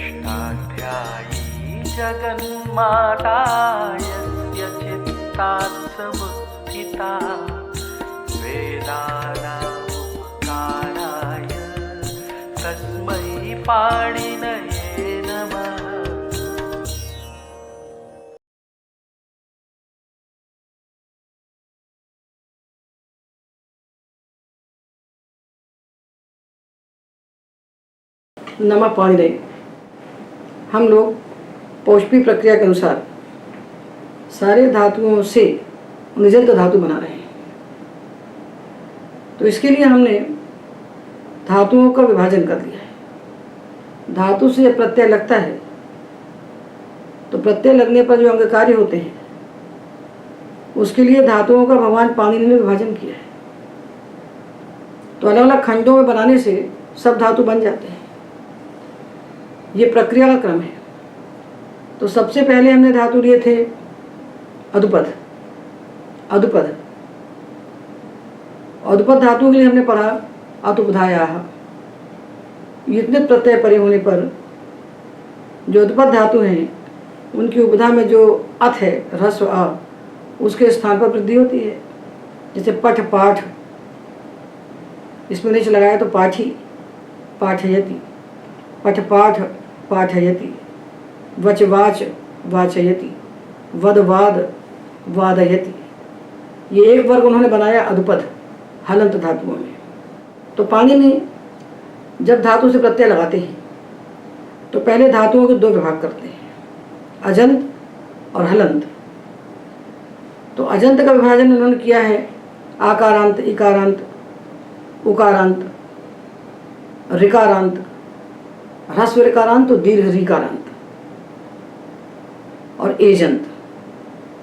षष्ठाध्यायी जगन्माता यस्य चित्तात् समुत्थिता वेदानामुपकाराय तस्मै पाणिनये नमः। नमः पाणिनये। हम लोग पौष्पी प्रक्रिया के अनुसार सारे धातुओं से निजंत धातु बना रहे हैं। तो इसके लिए हमने धातुओं का विभाजन कर दिया है। धातु से जब प्रत्यय लगता है तो प्रत्यय लगने पर जो अंग कार्य होते हैं उसके लिए धातुओं का भगवान पाणिनि ने विभाजन किया है। तो अलग अलग खंडों में बनाने से सब धातु बन जाते हैं। ये प्रक्रिया का क्रम है। तो सबसे पहले हमने धातु लिए थे अधुपद। अधुपद अधुपद धातु के लिए हमने पढ़ा अतुपधायाः। इतने प्रत्यय परे होने पर जो अधुपद धातु हैं उनकी उपधा में जो अथ है ह्रस्व अ उसके स्थान पर वृद्धि होती है। जैसे पठ पाठ, इसमें नीचे लगाया तो पाठी पाठयति, पठ पाठ पाठयति, वच वाच वाचयति, वद वाद वादयति। ये एक वर्ग उन्होंने बनाया अधुपद हलंत धातुओं में। तो पाणिनि जब धातु से प्रत्यय लगाते हैं तो पहले धातुओं के दो विभाग करते हैं, अजंत और हलंत। तो अजंत का विभाजन उन्होंने किया है आकारांत, इकारांत, उकारांत, ऋकारांत, ह्रस्व ऋकारांत और दीर्घ ऋकारांत और एजंत।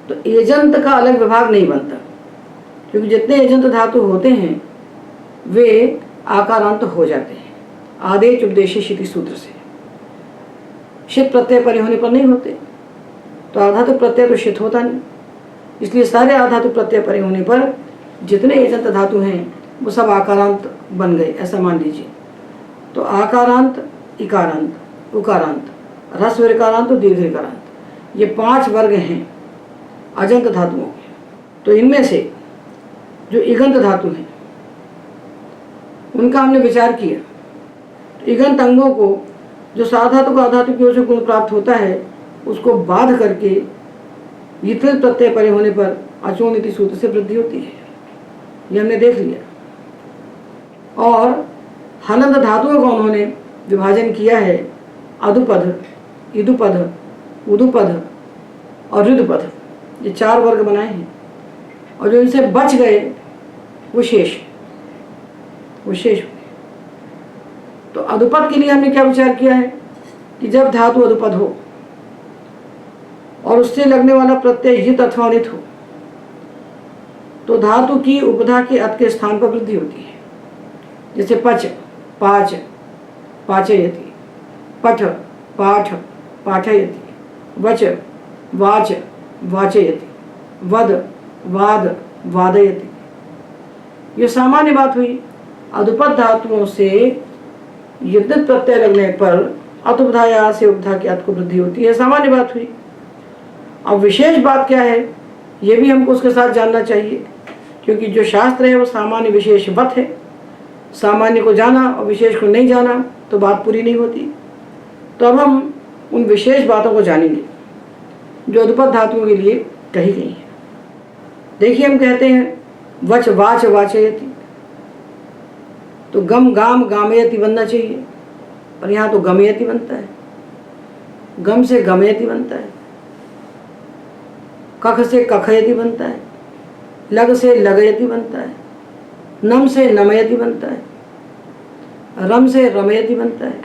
तो एजंत का अलग विभाग नहीं बनता क्योंकि जितने एजंत धातु होते हैं वे आकारांत हो जाते हैं आदेश उपदेशी शिति सूत्र से। शित प्रत्यय परे होने पर नहीं होते। तो आधातु प्रत्यय तो शित होता नहीं, इसलिए सारे आधातु प्रत्यय परे होने पर जितने एजंत धातु हैं वो सब आकारांत बन गए, ऐसा मान लीजिए। तो आकारांत, इकारांत, उकारांत, ह्रस्व ऋकारांत और दीर्घ ऋकारांत, ये 5 वर्ग हैं अजंत धातुओं के। तो इनमें से जो इगंत धातु हैं उनका हमने विचार किया। तो इगंत अंगों को जो साधातु को आधातु की ओर से गुण प्राप्त होता है उसको बाध करके विपरीत प्रत्यय परे होने पर अचो नीति सूत्र से वृद्धि होती है। ये हमने देख लिया। और हलंत धातुओं का उन्होंने विभाजन किया है अधुपद, इदुपद, उदुपद और ऋदुपद। ये 4 वर्ग बनाए हैं और जो इनसे बच गए वो शेष हुए। तो अधुपद के लिए हमने क्या विचार किया है कि जब धातु अधुपद हो और उससे लगने वाला प्रत्यय हित अथवा अनित हो तो धातु की उपधा के अत के स्थान पर वृद्धि होती है। जैसे पच पाच पाचयति, पठ पाठ पाठयति, वच वाच वाचयति, वद वाद वादयति। ये सामान्य बात हुई। अधुपद धातुओं से यद्यत प्रत्यय लगने पर अतुपधाया से उपधा की अत को वृद्धि होती है, सामान्य बात हुई। अब विशेष बात क्या है ये भी हमको उसके साथ जानना चाहिए, क्योंकि जो शास्त्र है वो सामान्य विशेषवत है। सामान्य को जाना और विशेष को नहीं जाना तो बात पूरी नहीं होती। तो अब हम उन विशेष बातों को जानेंगे जो अधुपद धातुओं के लिए कही गई है। देखिए, हम कहते हैं वच वाच वाचयति, तो गम गाम गामयति बनना चाहिए, पर यहाँ तो गमयति बनता है। गम से गमयति बनता है, कख से कखयति बनता है, लग से लगयति बनता है, नम से नमयति बनता है, रम से रमयति बनता है,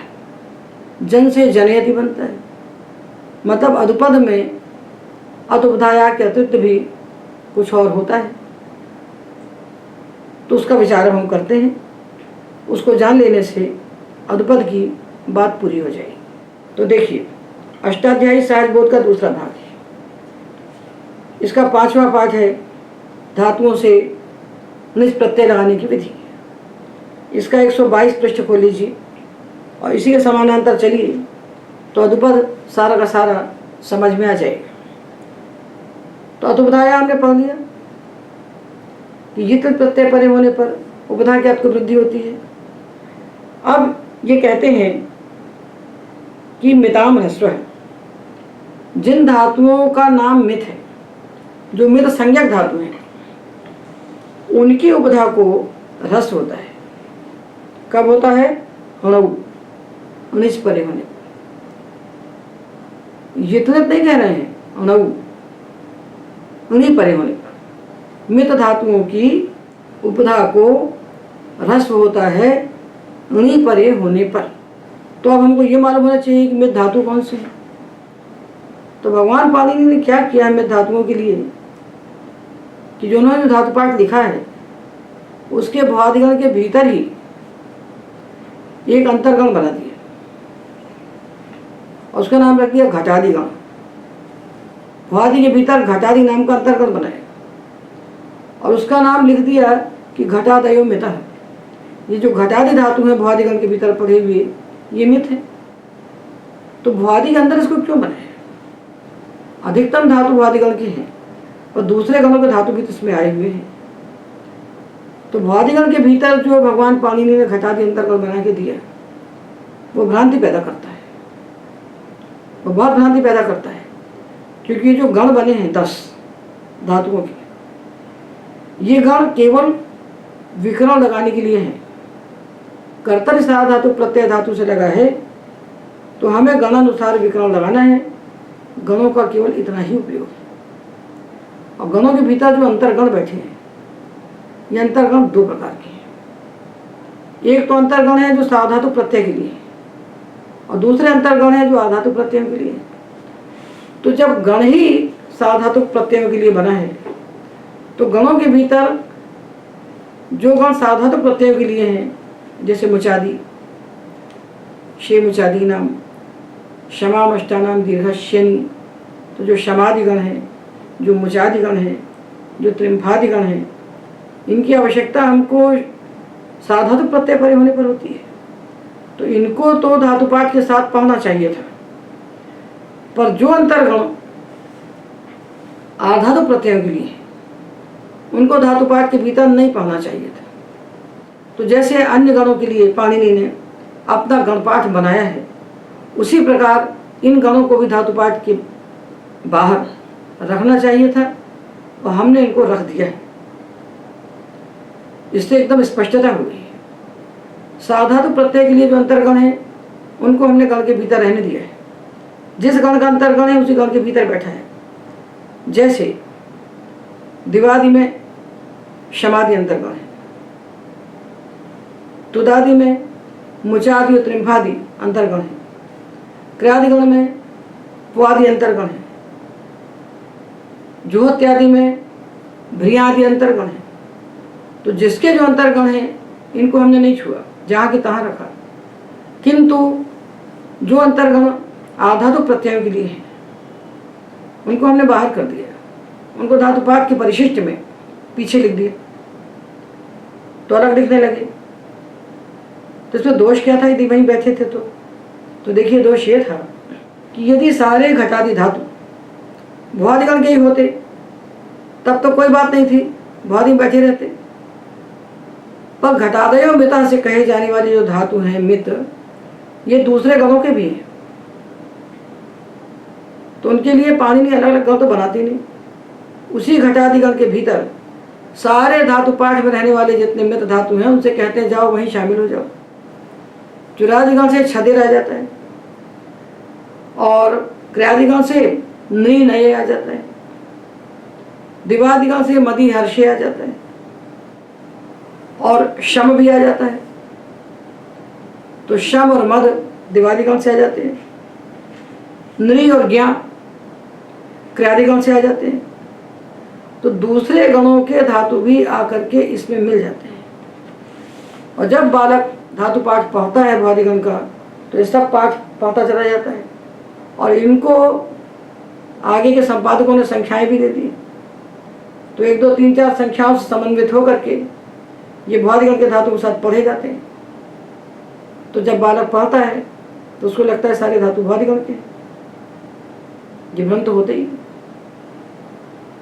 जन से जनयति बनता है। मतलब अधुपद में अतुपधाया के अतिरिक्त भी कुछ और होता है। तो उसका विचार हम करते हैं। उसको जान लेने से अधुपद की बात पूरी हो जाएगी। तो देखिए, अष्टाध्यायी सहजबोध का दूसरा भाग है। इसका 5वां पाठ है धातुओं से निज प्रत्यय लगाने की विधि। इसका 122 पृष्ठ खोल लीजिए और इसी के समानांतर चलिए तो अधुपद सारा का सारा समझ में आ जाएगा। तो अतुपदाया हमने पढ़ लिया कि यित प्रत्यय परे होने पर उपधा के अर्थ को वृद्धि होती है। अब ये कहते हैं कि मिताम ह्रस्व है, जिन धातुओं का नाम मित है, जो मित संज्ञक धातु हैं, उनकी उपधा को ह्रस्व होता है। कब होता है? हणऊ, उन्नीस परे होने पर। यितनित नहीं कह रहे हैं, हणऊ उन्हीं परे होने पर मित धातुओं की उपधा को ह्रस्व होता है उन्हीं परे होने पर। तो अब हमको ये मालूम होना चाहिए कि मित धातु कौन से हैं। तो भगवान पाणिनि ने क्या किया है मित धातुओं के लिए कि जो उन्होंने धातु पाठ लिखा है उसके भवादिगण के भीतर ही एक अंतर्गण बना दिया, उसका नाम रख दिया घटादिगण। भवादि के भीतर घटादि नाम का अंतर्गण बनाया और उसका नाम लिख दिया कि घटादयो मितः। ये जो घटादि धातु है भवादिगण के भीतर पड़े हुए, ये मित है। तो भवादि के अंदर इसको क्यों बनाया? अधिकतम धातु भवादिगण के हैं और दूसरे गणों के धातु भी तो इसमें आए हुए हैं। तो भवादिगण के भीतर जो भगवान पाणिनि ने घटादि अंतर्गण बना के दिया, वो भ्रांति पैदा करता है, वो बहुत भ्रांति पैदा करता है। क्योंकि ये जो गण बने हैं 10 धातुओं के, ये गण केवल विकरण लगाने के लिए हैं। कर्तव्य सार धातु प्रत्यय धातु से लगा है तो हमें गणानुसार विकरण लगाना है। गणों का केवल इतना ही उपयोग। और गणों के भीतर जो अंतर्गण बैठे हैं, ये अंतर्गण 2 प्रकार के हैं। एक तो अंतर्गण है जो साधातु प्रत्यय के लिए और दूसरे अंतर्गण है जो आधातु प्रत्ययों के लिए। तो जब गण ही साधातु प्रत्ययों के लिए बना है तो गणों के भीतर जो गण साधातु प्रत्ययों के लिए हैं, जैसे मुचादि, शे मुचादि नाम, क्षमाम अष्टानाम दीर्घश्यनि, तो जो क्षमादिगण हैं, जो मुचादिगण हैं, जो त्रिम्फादिगण हैं, इनकी आवश्यकता हमको साधातु प्रत्यय परे होने पर होती है। तो इनको तो धातुपाठ के साथ पढ़ना चाहिए था, पर जो अंतर्गण आधातु प्रत्ययों के लिए उनको धातुपाठ के भीतर नहीं पढ़ना चाहिए था। तो जैसे अन्य गणों के लिए पाणिनि ने अपना गणपाठ बनाया है, उसी प्रकार इन गणों को भी धातुपाठ के बाहर रखना चाहिए था और हमने इनको रख दिया है। इससे एकदम स्पष्टता हो गई है। साधातु प्रत्यय के लिए जो अंतर्गण है उनको हमने गण के भीतर रहने दिया है। जिस गण का अंतर्गण है उसी गण के भीतर बैठा है। जैसे दिवादि में क्षमादि अंतर्गण है, तुदादि में मुचादि और त्रिम्फादि अंतर्गण है, क्रियादिगण में पुआदि अंतर्गण है, जुहोत्यादि में भ्रियादि अंतर्गण है। तो जिसके जो अंतर्गण हैं इनको हमने नहीं छुआ, जहाँ के तहाँ रखा। किंतु जो अंतर्गण आधातु प्रत्ययों के लिए हैं उनको हमने बाहर कर दिया, उनको धातुपाठ के परिशिष्ट में पीछे लिख दिया, तो अलग लिखने लगे। तो इसमें दोष क्या था यदि वहीं बैठे थे तो देखिए दोष ये था कि यदि सारे घटादि धातु भुआदिगण के ही होते तब तो कोई बात नहीं थी, भुआदि में बैठे रहते। पर घटादयो मितः से कहे जाने वाले जो धातु हैं मित, ये दूसरे गणों के भी हैं, तो उनके लिए पाणिनि अलग अलग गण तो बनाते नहीं। उसी घटादिगण के भीतर सारे धातु पाठ में रहने वाले जितने मित धातु हैं उनसे कहते हैं जाओ वहीं शामिल हो जाओ। चुरादिगण से छदे रह जाता है और क्रियादिगण से नृ नये आ जाता है, दिवादिगण से मदि हर्षे आ जाता है और शम भी आ जाता है। तो शम और मद दिवादिगण से आ जाते हैं, नृ और ज्ञा क्रियादिगण से आ जाते हैं। तो दूसरे गणों के धातु भी आकर के इसमें मिल जाते हैं। और जब बालक धातु पाठ पढ़ता है भुआदिगण का तो ये सब पाठ पढ़ता चला जाता है और इनको आगे के संपादकों ने संख्याएं भी दे दी। तो 1 2 3 4 संख्याओं से समन्वित होकर के ये भुआदिगण के धातु के साथ पढ़े जाते हैं। तो जब बालक पढ़ता है तो उसको लगता है सारे धातु भुआदिगण के हैं। ये भ्रम तो होते ही।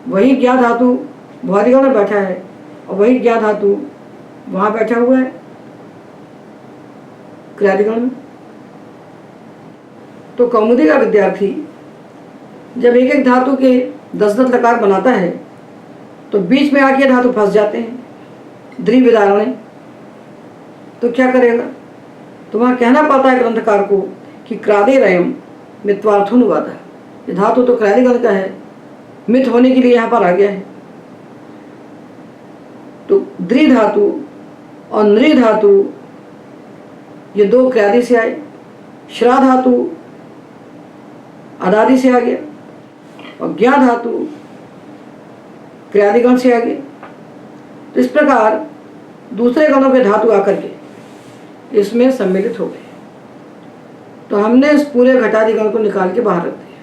वही ज्ञा धातु भुआदिगण में बैठा है और वही ज्ञा धातु वहां बैठा हुआ है क्रियादिगण में। तो कौमुदी का विद्यार्थी जब एक एक धातु के 10-10 लकार बनाता है तो बीच में आके धातु फंस जाते हैं द्विविधारणे। तो क्या करेगा? तो वहां कहना पड़ता है ग्रंथकार को कि क्रादिरयम मित्वार्थोनुवाद। ये धातु तो क्रादिगण का है, मित होने के लिए यहाँ पर आ गया है। तो द्रि धातु और नृ धातु ये दो क्रियादि से आए, श्रा धातु अदादि से आ गया और ज्ञा धातु क्रियादिगण से आ गए। तो इस प्रकार दूसरे गणों के धातु आकर के इसमें सम्मिलित हो गए। तो हमने इस पूरे घटादिगण को निकाल के बाहर रख दिया।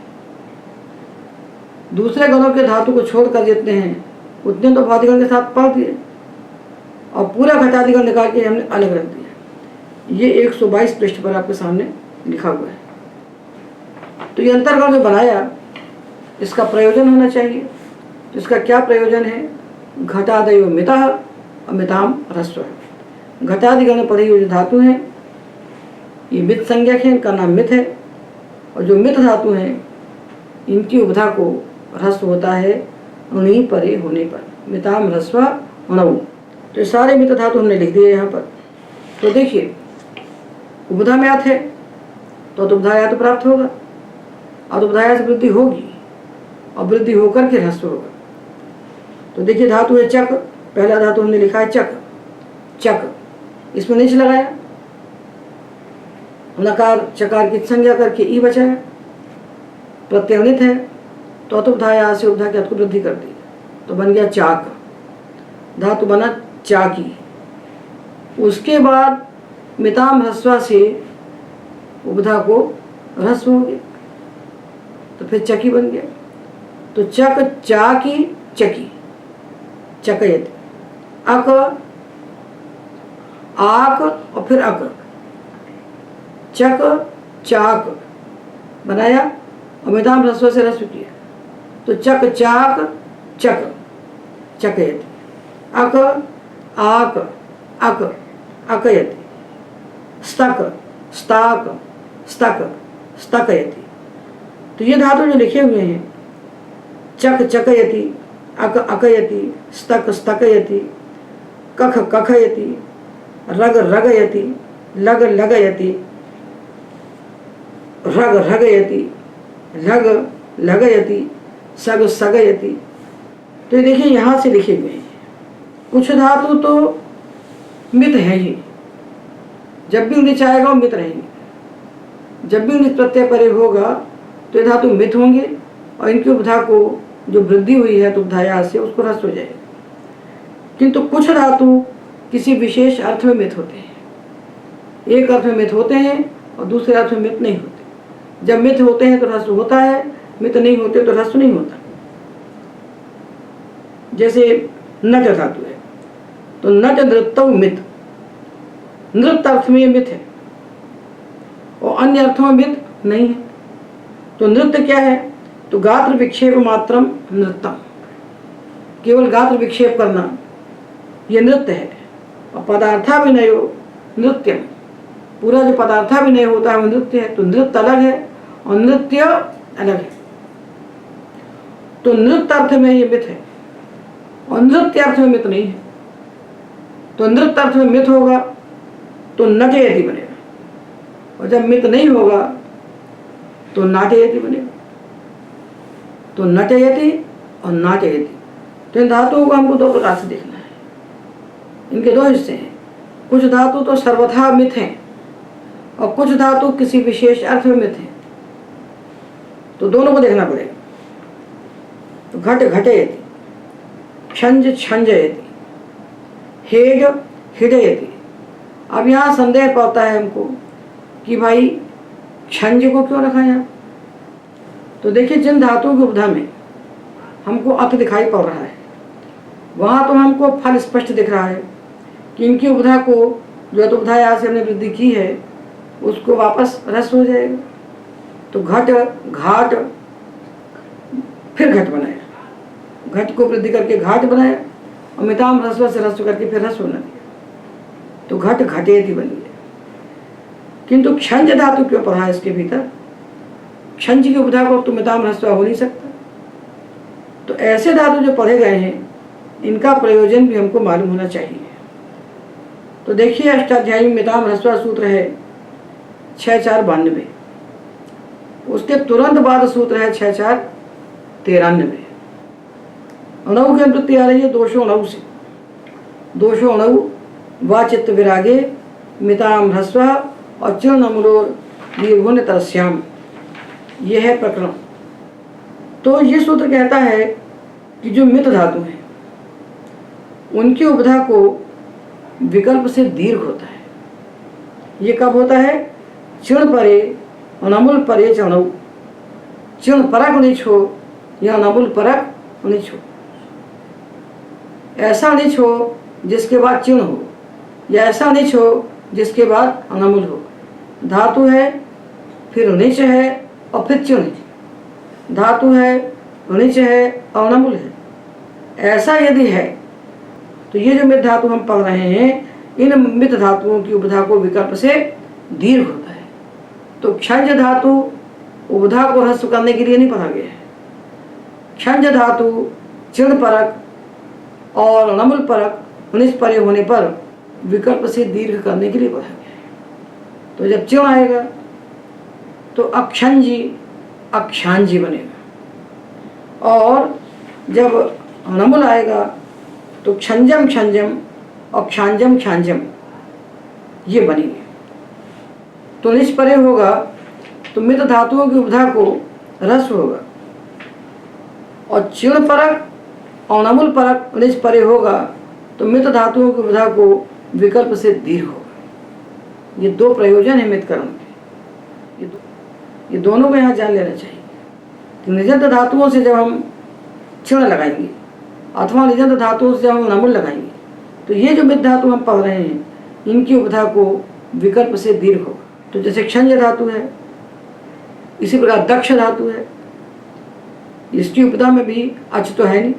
दूसरे गणों के धातु को छोड़कर जितने हैं उतने तो भौतिकगण के साथ पढ़ दिए और पूरा घटादिगण निकाल के हमने अलग रख दिया। ये 122 पृष्ठ पर आपके सामने लिखा हुआ है। तो ये अंतर्गण जो बनाया इसका प्रयोजन होना चाहिए। तो इसका क्या प्रयोजन है? घटादयो मितः अमिताम ह्रस्व। घटादिगण में पढ़ी हुई जो धातु हैं ये मित संज्ञक है, इनका नाम मित है। और जो मित धातु हैं इनकी उपधा को ह्रस्व होता है ऋणी परे होने पर, मिताम ह्रस्व णौ। तो सारे मित धातु हमने लिख दिए यहाँ पर। तो देखिए उपधा में आत है तो उपधाया तो प्राप्त होगा, अदुपधाया से वृद्धि होगी और वृद्धि होकर के ह्रस्व होगा। तो देखिए धातु है चक, पहला धातु हमने लिखा है चक। चक इसमें नीच लगाया, नकार चकार की संज्ञा करके ई बचाया, प्रत्यवनित है तो अतुपधाया से उपधा की अत को वृद्धि कर दी तो बन गया चाक। धातु बना चाकी। उसके बाद मिताम ह्रस्व से उपधा को ह्रस्व हो गया तो फिर चकी बन गया। तो चक चाकी चकी चकयति। अक आक और फिर अक, चक चाक बनाया और मिताम ह्रस्व से ह्रस्व किया तो चक चाक चक चकयति। अक आक अक अकयति। स्तक स्ताक स्तक स्तकयति। तो ये धातु जो लिखे हुए हैं चक चकयति, अक अकयति, स्तक स्तकयति, कख कखयति, रग रगयति, लग लगयति, रग रगयति, लग लगयति, सग सगयति। तो ये देखिए यहाँ से लिखे हुए हैं। कुछ धातु तो मित है ही, जब भी उन्हें चाहेगा वो मित रहेंगे। जब भी उन्हें प्रत्यय परे होगा तो ये धातु मित होंगे और इनकी उपधा को जो वृद्धि हुई है तो उपधाया से उसको ह्रस्व हो जाएगा। किंतु कुछ धातु किसी विशेष अर्थ में मित होते हैं। एक अर्थ में मित होते हैं और दूसरे अर्थ में मित नहीं होते। जब मित होते हैं तो ह्रस्व होता है, मित नहीं होते तो ह्रस्व नहीं होता। जैसे नट धातु है तो नट नृत्तौ मित, नृत्य अर्थ में मित है और अन्य अर्थों में मित नहीं है। तो नृत्य क्या है? तो गात्र विक्षेप मात्रम नृत्यम, केवल गात्र विक्षेप करना ये नृत्य है। और पदार्थाभिनयो नृत्यम, पूरा जो पदार्थाभिनय होता है वो नृत्य है। तो नृत्य अलग है और नृत्य अलग है। तो नृत्य अर्थ में ये मित है और नृत्य अर्थ में मित नहीं है। तो नृत्य अर्थ में मित होगा तो नटयति बनेगा और जब मित नहीं होगा तो नाटयति बनेगा। तो नटयति और नाटयति, तो इन धातुओं को हमको दो प्रकार से देखना है। इनके दो हिस्से हैं। कुछ धातु तो सर्वथा मित हैं और कुछ धातु किसी विशेष अर्थ में मित हैं। तो दोनों को देखना पड़ेगा। तो घट घटयति, क्षंज छंजयति, हेड हिडयति। अब यहाँ संदेह पड़ता है हमको कि भाई क्षंज को क्यों रखा है। तो देखिए जिन धातुओं की उपधा में हमको अत दिखाई पड़ रहा है वहाँ तो हमको फल स्पष्ट दिख रहा है कि इनकी उपधा को जो उपधाया से हमने वृद्धि की है उसको वापस रस हो जाएगा। तो घट घाट, फिर घट बनाया, घट को वृद्धि करके घाट बनाया और मिताम ह्रस्व से ह्रस्व करके फिर ह्रस्व बना दिया, तो घट घटेति बन गया। किंतु क्षंज धातु क्यों पढ़ा है इसके भीतर? क्षंज की उपधा को तो मिताम ह्रस्व हो नहीं सकता। तो ऐसे धातु जो पढ़े गए हैं इनका प्रयोजन भी हमको मालूम होना चाहिए। तो देखिए अष्टाध्यायी में मिताम ह्रस्व सूत्र है 6492, उसके तुरंत बाद सूत्र है 6493। अणु की अनुवृत्ति आ रही है 209 से। 209 वाचित्त विरागे मिताम ह्रस्व और चिर्णमुलोर दीर्घोन तरस्याम, यह है प्रकरण। तो ये सूत्र कहता है कि जो मित धातु हैं उनकी उपधा को विकल्प से दीर्घ होता है। ये कब होता है? चिण परे अनमुल परे चणौ, चिण परक निच हो या अनमुल परक निच हो। ऐसा निच हो जिसके बाद चिण हो, या ऐसा निच हो जिसके बाद अनमुल हो। धातु है, फिर निच है और फिर चिण है। धातु है, निच है और अनमुल है। ऐसा यदि है तो ये जो मित धातु हम पढ़ रहे हैं, इन मित धातुओं की उपधा को विकल्प से दीर्घ होता है। तो क्षंज धातु उपधा को ह्रस्व करने के लिए नहीं पढ़ा गया है। क्षंज धातु चिण परक और अनमुल परक निच परे होने पर विकल्प से दीर्घ करने के लिए पढ़ा गया है। तो जब चिण आएगा तो अक्षंजी अक्षांजी बनेगा, और जब अनमुल आएगा तो क्षंजम क्षंजम और क्षांजम क्षांजम, ये बनेंगे। तो निच परे होगा तो मित धातुओं की उपधा को रस होगा, और चिण परक और अनमुल परक निच परे होगा तो मित धातुओं की उपधा को विकल्प से दीर्घ होगा। ये दो प्रयोजन है मितकरण के, ये दोनों को यहाँ जान लेना चाहिए कि निजंत धातुओं से जब हम चिण लगाएंगे अथवा निजंत धातुओं से जब हम अनमुल लगाएंगे तो ये जो मित धातु हम पढ़ रहे हैं इनकी उपधा को विकल्प से दीर्घ होगा। तो जैसे क्षंज धातु है, इसी प्रकार दक्ष धातु है, इसकी उपधा में भी अच तो है नहीं,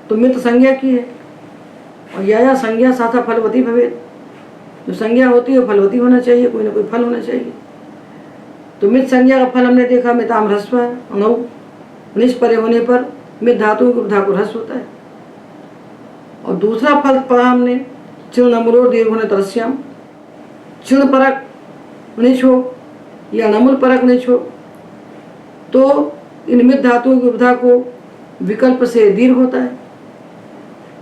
तो मित संज्ञा की है, और या संज्ञा साथा फलवती भवे, जो संज्ञा होती है फलवती होना चाहिए, कोई ना कोई फल होना चाहिए। तो मित संज्ञा का फल हमने देखा मिताम ह्रस्व है, अनौ निच परे होने पर मित धातुओं की उपधा को ह्रस्व होता है। और दूसरा फल पढ़ा हमने चिण अमुलोर दीर्घोन तरस्याम, चिण परक निच हो या अनमुल परक निच हो, तो इन मित धातुओं की उपधा को विकल्प से दीर्घ होता है।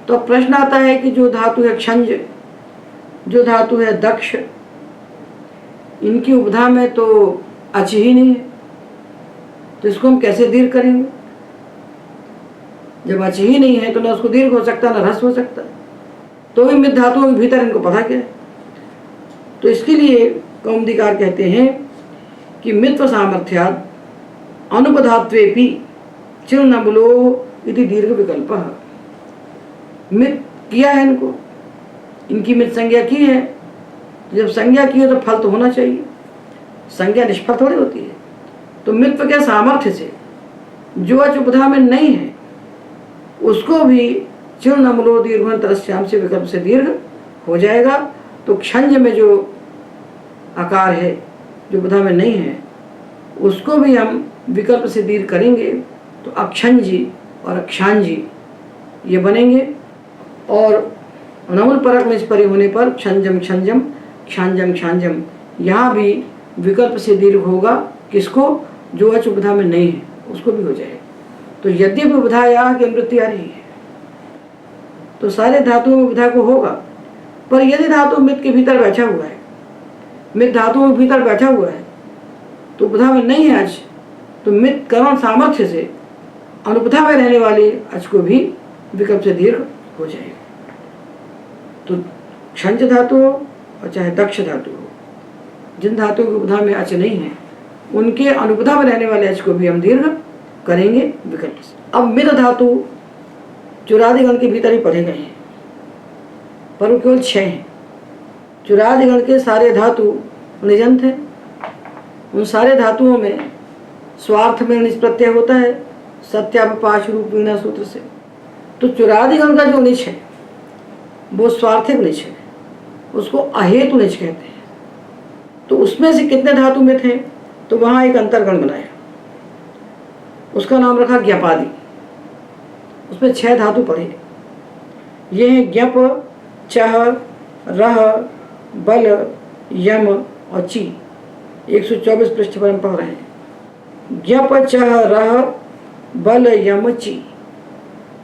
तो प्रश्न आता है कि जो धातु है क्षंज, जो धातु है दक्ष, इनकी उपधा में तो अच ही नहीं है, तो इसको हम कैसे दीर्घ करेंगे? जब अच ही नहीं है तो ना उसको दीर्घ हो सकता ना ह्रस्व हो सकता, तो भी मित धातुओं के भीतर इनको पता क्या है। तो इसके लिए कौमुदीकार कहते हैं कि मित्व सामर्थ्यात् अनुपधात्वेपि चिण अमुलो इति दीर्घ विकल्पः। मित किया है इनको, इनकी मित संज्ञा की है, तो जब संज्ञा की है तो फल तो होना चाहिए, संज्ञा निष्फल थोड़ी होती है। तो मित्व के सामर्थ्य से जो अच उपधा में नहीं है उसको भी चिण अमुलो दीर्घोन तरस्याम से विकल्प से दीर्घ हो जाएगा। तो क्षंज में जो आकार है जो उपधा में नहीं है उसको भी हम विकल्प से दीर्घ करेंगे, तो अक्षंजी और अक्षांजी ये बनेंगे। और अनमुल परक निच परे होने पर क्षंजम क्षंजम क्षांजम क्षांजम, यहाँ भी विकल्प से दीर्घ होगा। किसको? जो अच उपधा में नहीं है उसको भी हो जाएगा। तो यद्यपि उपधा या की अनुवृत्ति आ रही है तो सारे धातुओं में उपधा को होगा, पर यदि धातु मित के भीतर बैठा हुआ है, मित धातुओं के भीतर बैठा हुआ है तो उपधा में नहीं है अच, तो मित करण सामर्थ्य से अनुपधा में रहने वाले अच को भी विकल्प से दीर्घ हो जाएगा। तो क्षंज धातु हो और चाहे दक्ष धातु हो, जिन धातुओं की उपधा में अच नहीं है उनके अनुपधा में रहने वाले अच को भी हम दीर्घ करेंगे विकल्प से। अब मित धातु चुरादिगण के भीतर ही पढ़े गए हैं, पर वो केवल 6 हैं। चुरादिगण के सारे धातु निजंत हैं उन सारे धातुओं में स्वार्थ में निच प्रत्यय होता है सत्यापपाश रूप वीणा सूत्र से। तो चुरादिगण का जो निच है वो स्वार्थिक निच है, उसको अहेतु निच कहते हैं। तो उसमें से कितने धातु में थे, तो वहाँ एक अंतर्गण बनाया, उसका नाम रखा ज्ञपादि। उसमें 6 धातु पढ़े, ये हैं ज्ञप, चह, रह, बल, यम और ची। 124 पृष्ठ पर हम पढ़ रहे हैं। ज्ञप, चह, रह, बल, यम, ची,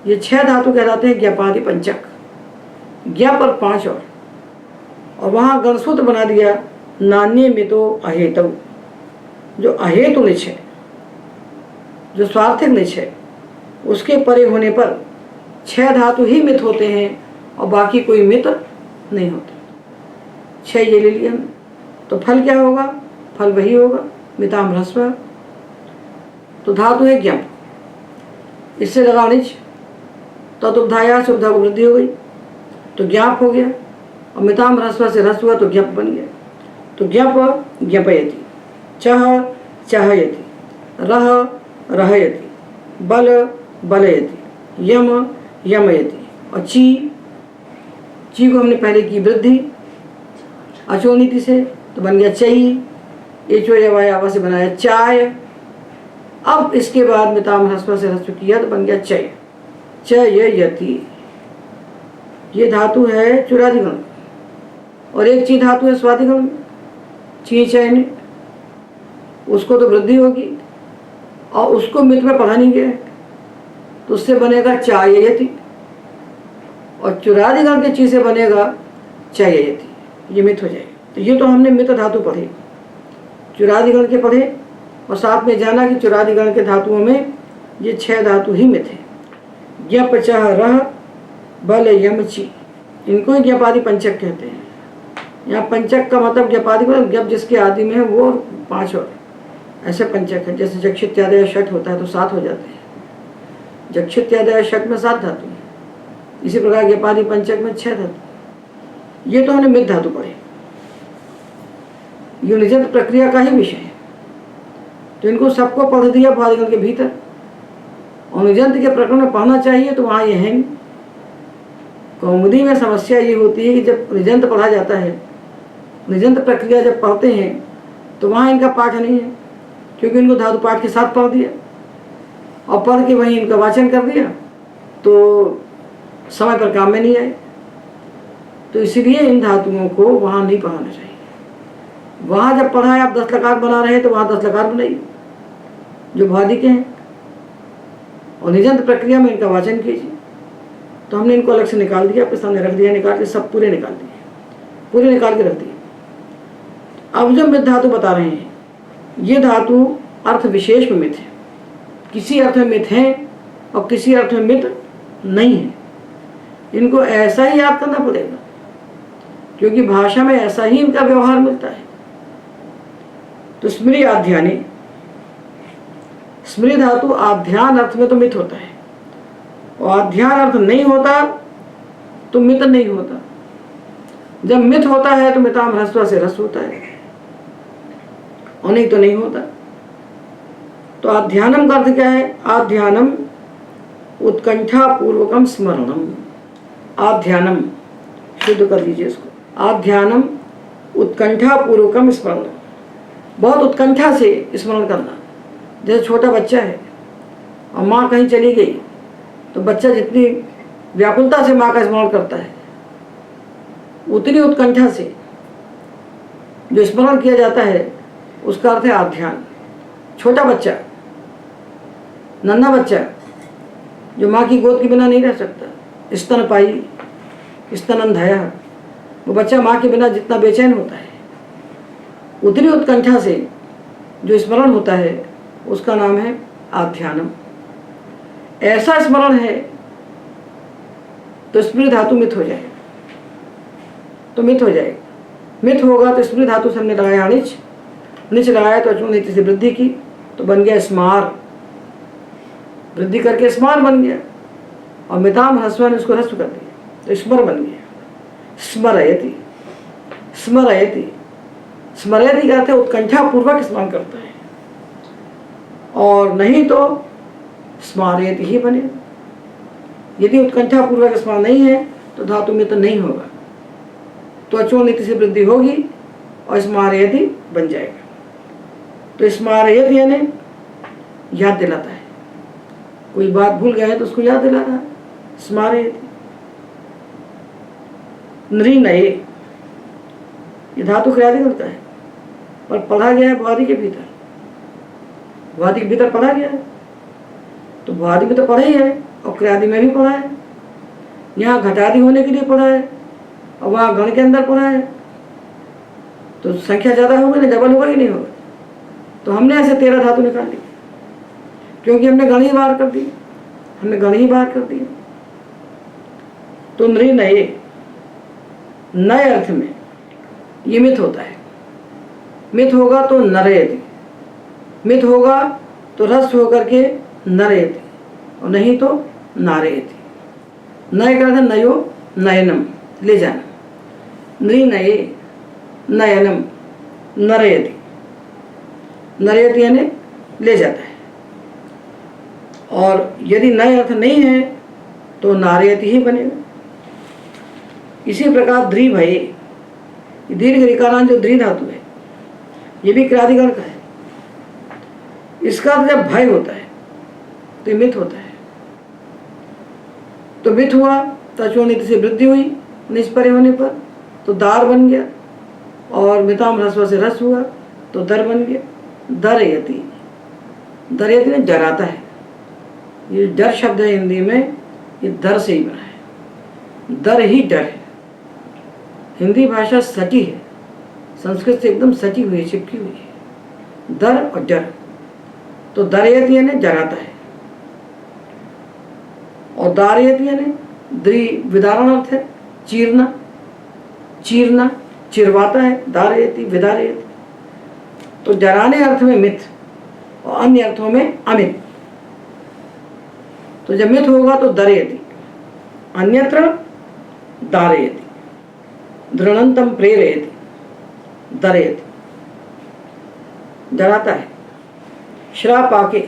ये 6 धातु कहलाते हैं ज्ञपादि पंचक। ज्ञ पर 5 और वहाँ गणसूत्र बना दिया नान्य मितो अहेतु। जो अहेतु निच है, जो स्वार्थिक निच है, उसके परे होने पर 6 धातु ही मित होते हैं और बाकी कोई मित नहीं होते। 6 ये ले लिए हमने। तो फल क्या होगा, फल वही होगा मिताम ह्रस्व। तो धातु है ज्ञप, इससे लगा निच, तदुपधाया से उपधा को वृद्धि हो गई तो ज्ञाप हो गया, और मिताम ह्रस्व से ह्रस्व हुआ तो ज्ञप बन गया। तो ज्ञप ज्ञपयति, चह चहयति, रह रहयति, बल बलयति, यम यमयति, और ची को हमने पहले की वृद्धि अचोनीति से तो बन गया चई। एचोयवायावा से बनाया चाय। अब इसके बाद मिताम ह्रस्व से ह्रस्व किया तो बन गया चय। चययति ये धातु है चुरादिगण, और एक ची धातु है स्वादिगण ची चयन, उसको तो वृद्धि होगी और उसको मित में पढ़ा नहीं गया तो उससे बनेगा चाययति, और चुरादिगण के ची से बनेगा चययति, ये मित हो जाएगा। तो ये तो हमने मित धातु पढ़े, चुरादिगण के पढ़े, और साथ में जाना कि चुरादिगण के धातुओं में ये 6 धातु ही मित है। ज्ञप, चह, रह, बल, यम, ची, इनको ही ज्ञपादि पंचक कहते हैं। यहाँ पंचक का मतलब ज्ञपादि मतलब ज्ञप जिसके आदि में है वो 5 और ऐसे पंचक है। जैसे जक्षित्यादय षट होता है तो 7 हो जाते हैं, जक्षित्यादय षट में 7 धातु हैं। इसी प्रकार ज्ञपादि पंचक में 6 धातु। ये तो हमने मित धातु पढ़े, ये निजंत प्रक्रिया का ही विषय है। तो इनको सबको पढ़ दिया भ्वादिगण के भीतर, और निजंत के प्रकरण में पढ़ना चाहिए तो वहाँ ये है नहीं। कौमुदी में समस्या ये होती है कि जब निजंत पढ़ा जाता है, निजंत प्रक्रिया जब पढ़ते हैं तो वहाँ इनका पाठ नहीं है, क्योंकि इनको धातु पाठ के साथ पढ़ दिया और पढ़ के वहीं इनका वाचन कर दिया तो समय पर काम में नहीं आए। तो इसलिए इन धातुओं को वहाँ नहीं पढ़ाना चाहिए। वहाँ जब पढ़ा है आप 10 लकार बना रहे हैं तो वहाँ 10 लकार बनाइए जो भ्वादि के हैं, और निजंत प्रक्रिया में इनका वाचन कीजिए। तो हमने इनको अलग से निकाल दिया, आपके सामने रख दिया, निकाल के सब पूरे निकाल दिए, पूरे निकाल के रख दिए। अब जो मित धातु बता रहे हैं ये धातु अर्थ विशेष में मित है, किसी अर्थ में मित है और किसी अर्थ में मित नहीं है। इनको ऐसा ही याद करना पड़ेगा क्योंकि भाषा में ऐसा ही इनका व्यवहार मिलता है। तो स्मृति आध्यानी, स्मृति धातु आध्यान अर्थ में तो मित होता है, और आध्यान अर्थ नहीं होता तो मित नहीं होता। जब मित होता है तो मिताम ह्रस्व से ह्रस्व होता है, और नहीं तो नहीं होता। तो आध्यानम का अर्थ क्या है, आध्यानम उत्कंठा पूर्वकम स्मरणम। आध्यानम शुद्ध कर लीजिए इसको, आध्यानम उत्कंठा पूर्वकम स्मरणम, बहुत उत्कंठा से स्मरण करना। जैसे छोटा बच्चा है और माँ कहीं चली गई तो बच्चा जितनी व्याकुलता से माँ का स्मरण करता है उतनी उत्कंठा से जो स्मरण किया जाता है उसका अर्थ है आध्यान। छोटा बच्चा, नन्हा बच्चा जो माँ की गोद के बिना नहीं रह सकता, स्तनपायी, स्तनंधया, वो बच्चा माँ के बिना जितना बेचैन होता है उतनी उत्कंठा से जो स्मरण होता है उसका नाम है आध्यानम। ऐसा स्मरण है तो स्मृति धातु मित हो जाएगा, तो मित हो जाएगा। मित होगा तो स्मृति धातु से हमने लगाया निच, निच लगाया तो अचूनिति से वृद्धि की तो बन गया स्मार, वृद्धि करके स्मार बन गया, और मिताम ह्रस्व ने उसको ह्रस्व कर दिया तो स्मर बन गया। स्मरयति, स्मरयति स्मरयति का अर्थ है उत्कंठा पूर्वक स्मरण करता है, और नहीं तो स्मारयति ही बने। यदि उत्कंठा पूर्वक स्मरण नहीं है तो धातु मित्र नहीं होगा, तो अचो नीति से वृद्धि होगी और स्मारयति बन जाएगा। तो स्मारयति यानी याद दिलाता है, कोई बात भूल गए तो उसको याद दिला रहा है, स्मारयति। नृणये, ये धातु क्रियादि करता है, पर पढ़ा गया है भुआदि के भीतर, भुआदि के भीतर पढ़ा गया है, तो भुआदि में तो पढ़ा ही है और क्रियादि में भी पढ़ा है। यहाँ घटादि होने के लिए पढ़ा है और वहाँ गण के अंदर पढ़ा है, तो संख्या ज़्यादा होगी ना, डबल होगा कि नहीं होगा। तो हमने ऐसे 13 धातु निकाल ली, क्योंकि हमने गण ही बाहर कर दी, हमने गण ही बाहर कर दिया। तो नृणये, नए अर्थ में ये मिथ होता है। मिथ होगा तो नरयति, मिथ होगा तो रस होकर के नरयति, और नहीं तो नारयति। नय का अर्थ नयो नयनम, ले जाना। नृणये नयनम नरयति, नरयति यानी ले जाता है। और यदि नय अर्थ नहीं है तो नारयति ही बनेगा। इसी प्रकार द्रिभये, दीर्घ ऋकारांत जो द्रि धातु है, ये भी क्रियादिगण का है। इसका अर्थ जब भय होता है तो मिथ होता है। तो मिथ हुआ तो अचोनित से वृद्धि हुई निष्परे होने पर, तो दार बन गया, और मिताम ह्रस्व से रस हुआ तो दर बन गया। दरयति, दरयति ने डराता है। ये डर शब्द है हिंदी में, ये दर से ही बना है, दर ही डर है। हिंदी भाषा सटी है, संस्कृत से एकदम सटी हुई है, चिपकी हुई है, दर और डर। तो दरयति यानी डराता है, और दारयति यानी द्रि विदारण अर्थ है, चीरना, चीरना, चिरवाता है, दारयति विदारयति। तो डराने अर्थ में मिथ और अन्य अर्थों में अमित। तो जब मिथ होगा तो दरयति, अन्यत्र दारयति। दृढ़ंतम प्रेरयति, दरयति, डराता है। श्राप आके,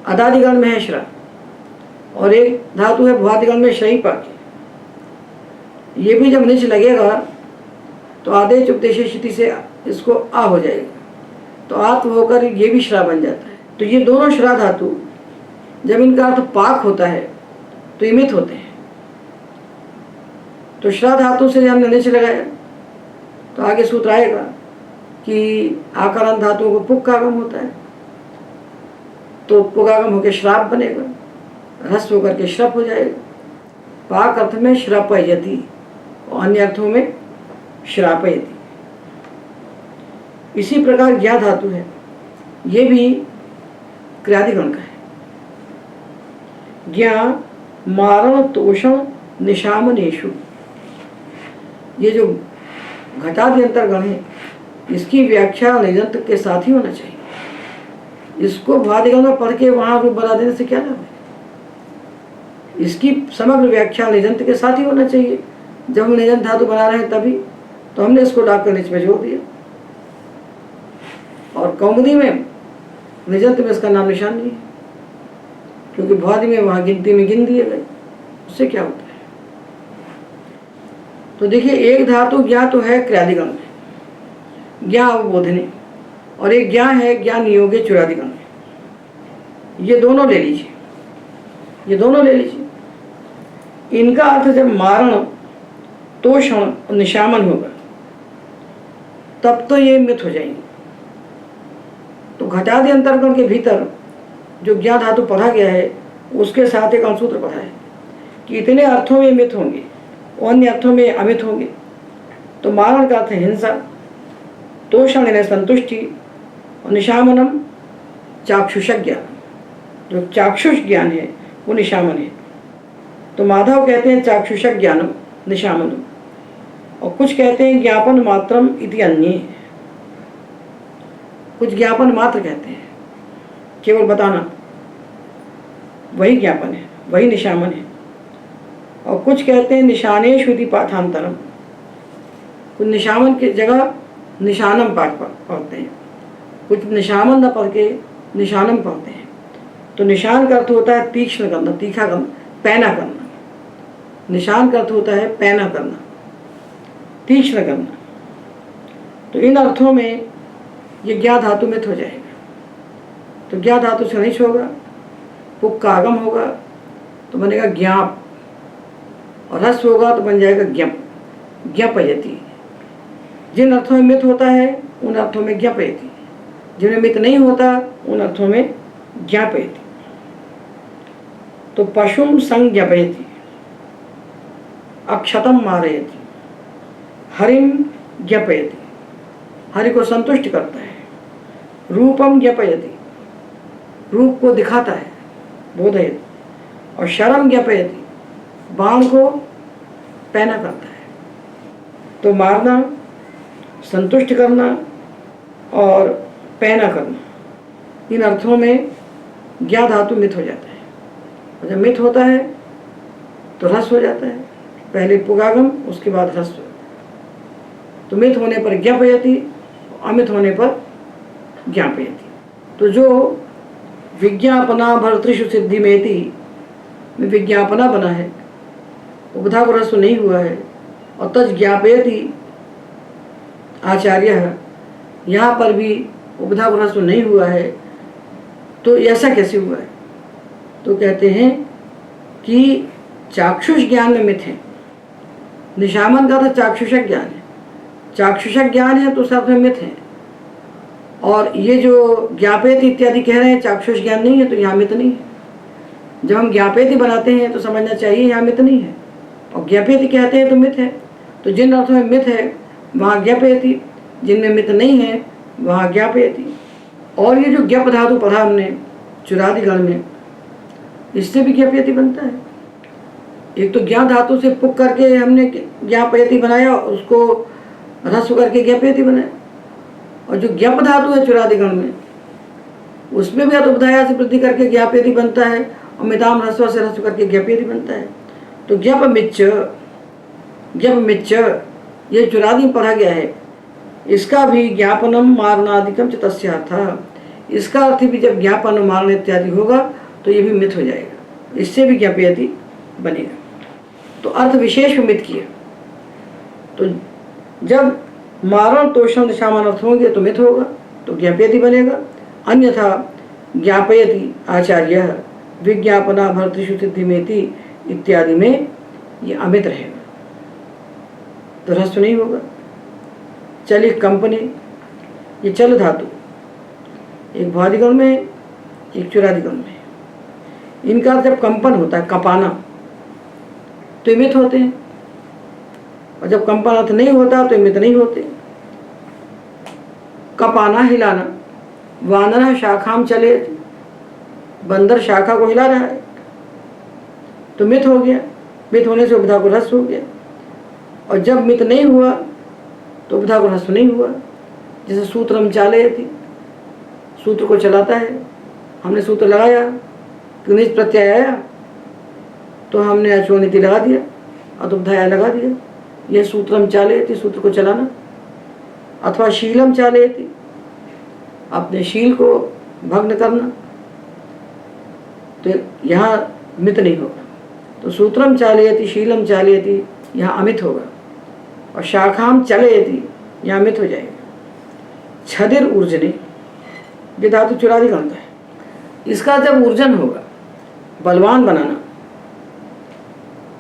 अदादिगण में है श्रा, और एक धातु है भुआदिगण में श्रई पाके। ये भी जब निच लगेगा तो आदेश उपदेश स्थिति से इसको आ हो जाएगा, तो आत्म होकर ये भी श्रा बन जाता है। तो ये दोनों श्रा धातु जब इनका अर्थ पाक होता है तो ये मिथ होते हैं। तो श्रा धातु से हमने निच लगाया तो आगे सूत्र आएगा कि आकारांत धातुओं को पुक का आगम होता है, तो पुगागम होकर श्राप बनेगा, ह्रस्व होकर के श्रप हो जाएगा। पाक अर्थ में श्रपयति और अन्य अर्थों में श्रापयति। इसी प्रकार ज्ञा धातु है, ये भी क्रियादिगण का है। ज्ञा मारण तोषण निशामनेशु, ये जो घटादि अंतर्गण है इसकी व्याख्या निजंत के साथ ही होना चाहिए। इसको भुआदिगण में पढ़ के वहाँ रूप बना देने से क्या लाभ है। इसकी समग्र व्याख्या निजंत के साथ ही होना चाहिए। जब हम निजंत धातु बना रहे हैं तभी तो हमने इसको डाक कर नीचे में जोड़ दिया, और कौमुदी में निजंत में इसका नाम निशान नहीं है, क्योंकि भुआदि में वहाँ गिनती में गिन दिए गए। उससे क्या होता है। तो देखिए, एक धातु ज्ञा तो है क्रियादिगण में, ज्ञा अवबोधने, और एक ज्ञा है ज्ञा नियोगे चुरादिगण में। ये दोनों ले लीजिए, ये दोनों ले लीजिए। इनका अर्थ जब मारण तोषण और निशामन होगा तब तो ये मिथ हो जाएंगे। तो घटादि अंतर्गण के भीतर जो ज्ञा धातु पढ़ा गया है उसके साथ एक अनुसूत्र पढ़ा है कि इतने अर्थों में मिथ होंगे और अन्य अर्थों में अमित होंगे। तो मारण का अर्थ है हिंसा, तोषण यानी संतुष्टि, और निशामनम चाक्षुष ज्ञान, जो चाक्षुष ज्ञान है वो निशामन है। तो माधव कहते हैं चाक्षुष ज्ञानम निशामनम, और कुछ कहते हैं ज्ञापन मात्रम इति अन्ये, कुछ ज्ञापन मात्र कहते हैं, केवल बताना वही ज्ञापन है, वही निशामन है। और कुछ कहते हैं निशानेषु इति पाठांतरम, कुछ निशामन की जगह निशानम पाठ पढ़ते हैं, कुछ निशामन न पढ़ के निशानम पढ़ते हैं। तो निशान का अर्थ होता है तीक्ष्ण करना, तीखा करना, पैना करना। निशान का अर्थ होता है पैना करना, तीक्ष्ण करना। तो इन अर्थों में ये ज्ञा धातु मित हो जाएगा। तो ज्ञा धातु से नहीं होगा, पुक का आगम होगा तो बनेगा ज्ञाप, और ह्रस्व होगा तो बन जाएगा ज्ञप, ज्ञपयति। जिन अर्थों में मित होता है उन अर्थों में ज्ञपयति, जिनमें मित नहीं होता उन अर्थों में ज्ञापयति। तो पशुम संज्ञापयति, अक्षतम मारयति, हरिम ज्ञापयति, हरि को संतुष्ट करता है। रूपम ज्ञापयति, रूप को दिखाता है, बोधयति। और शरम ज्ञापयति, बाण को पैना करता है। तो मारना, संतुष्ट करना और पैना करना, इन अर्थों में ज्ञा धातु मित हो जाता है। और जब मित होता है तो ह्रस्व हो जाता है, पहले पुगागम उसके बाद ह्रस्व। तो मित होने पर ज्ञापयति, अमित होने पर ज्ञापयति। तो जो विज्ञापना भर्तृषु सिद्धि मेति में विज्ञापना बना है, उपधा को ह्रस्व नहीं हुआ है, और तज ज्ञापयति आचार्य, यहाँ पर भी उपधा को ह्रस्व नहीं हुआ है। तो ऐसा कैसे हुआ है? तो कहते हैं कि चाक्षुष ज्ञान में मित है। निशामन का तो चाक्षुषक ज्ञान है, चाक्षुषक ज्ञान है तो उस अर्थ में मित है। और ये जो ज्ञापेति इत्यादि कह रहे हैं चाक्षुष ज्ञान नहीं है, तो यहाँ मित नहीं है। जब हम ज्ञापेति बनाते हैं तो समझना चाहिए यहाँ मित नहीं है, और ज्ञापेति कहते हैं तो मित है। तो जिन अर्थों में मित है वहाँ ज्ञापेति, जिनमें मित नहीं है वहाँ ज्ञापेति। और ये जो ज्ञप धातु पढ़ा हमने चुरादिगण में, इससे भी ज्ञापेति बनता है। एक तो ज्ञा धातु से पुक करके हमने ज्ञापेति बनाया, उसको ह्रस्व करके ज्ञापेति बनाया। और जो ज्ञप धातु है चुरादिगण में, उसमें भी उपधाया से वृद्धि करके ज्ञापेति बनता है, और मिताम ह्रस्व से ह्रस्व करके ज्ञापेति बनता है। तो ज्ञप मिच्च ये चुरादि पढ़ा गया है, इसका भी ज्ञापनम मारणादिकम च तस्यार्थ। इसका अर्थ भी जब ज्ञापन मारण इत्यादि होगा तो ये भी मित हो जाएगा, इससे भी ज्ञापेति बनेगा। तो अर्थ विशेष में मित किया। तो जब मारण तोषण निशामन अर्थ होंगे तो मित होगा, तो ज्ञापेति बनेगा। अन्यथा ज्ञापयति आचार्य विज्ञापना भर्तृषु सिद्धिमेति इत्यादि में ये अमित रहेगा, तो ह्रस्व नहीं होगा। चलिए कंपनी, ये चल धातु एक भ्वादिगण में एक चुरादिगण में, इनका जब कंपन होता है कपाना तो ये मित होते हैं, और जब कंपन अर्थ नहीं होता तो ये मित नहीं होते। कपाना हिलाना, वानर शाखाम चले, बंदर शाखा को हिला रहा है तो मित हो गया। मित होने से उपधा को ह्रस्व हो गया। और जब मित नहीं हुआ तो उपधा को ह्रस्व नहीं हुआ। जैसे सूत्रम चालयति, सूत्र को चलाता है, हमने सूत्र लगाया, निज प्रत्यय आया तो हमने अचोनिति लगा दिया, अतुपधाया लगा दिया। यह सूत्रम चालयति, सूत्र को चलाना। अथवा शीलम चालयति, अपने शील को भग्न करना, तो यहाँ मित नहीं होगा। तो सूत्रम चालयति, शीलम चालयति यहाँ अमित होगा। और शाखाम चलयति यहाँ मित हो जाएगा। छदिर ऊर्जने, ये धातु चुरादिगण का है, इसका जब ऊर्जन होगा, बलवान बनाना,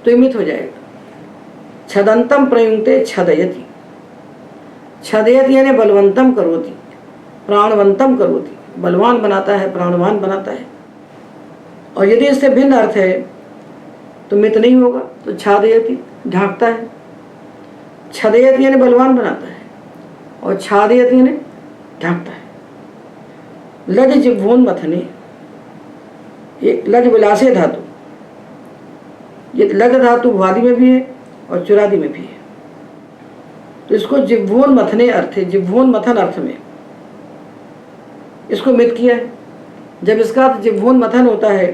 तो ये मित हो जाएगा। छदंतम प्रयुंक्ते छदयति, छदयति यानी बलवंतम करोति, प्राणवंतम करोति, बलवान बनाता है, प्राणवान बनाता है। और यदि इससे भिन्न अर्थ है तो मित नहीं होगा। तो छादयति ढांकता है, छदयति यानी बलवान बनाता है, और छादयति यानी ढांकता है। लज जिह्वोन्मथने, एक लज विलासे धातु, ये लग धातु भ्वादि में भी है और चुरादि में भी है। तो इसको जिह्वोन्मथने अर्थ है, जिह्वोन्मथन अर्थ में इसको मित किया है। जब इसका जिह्वोन्मथन होता है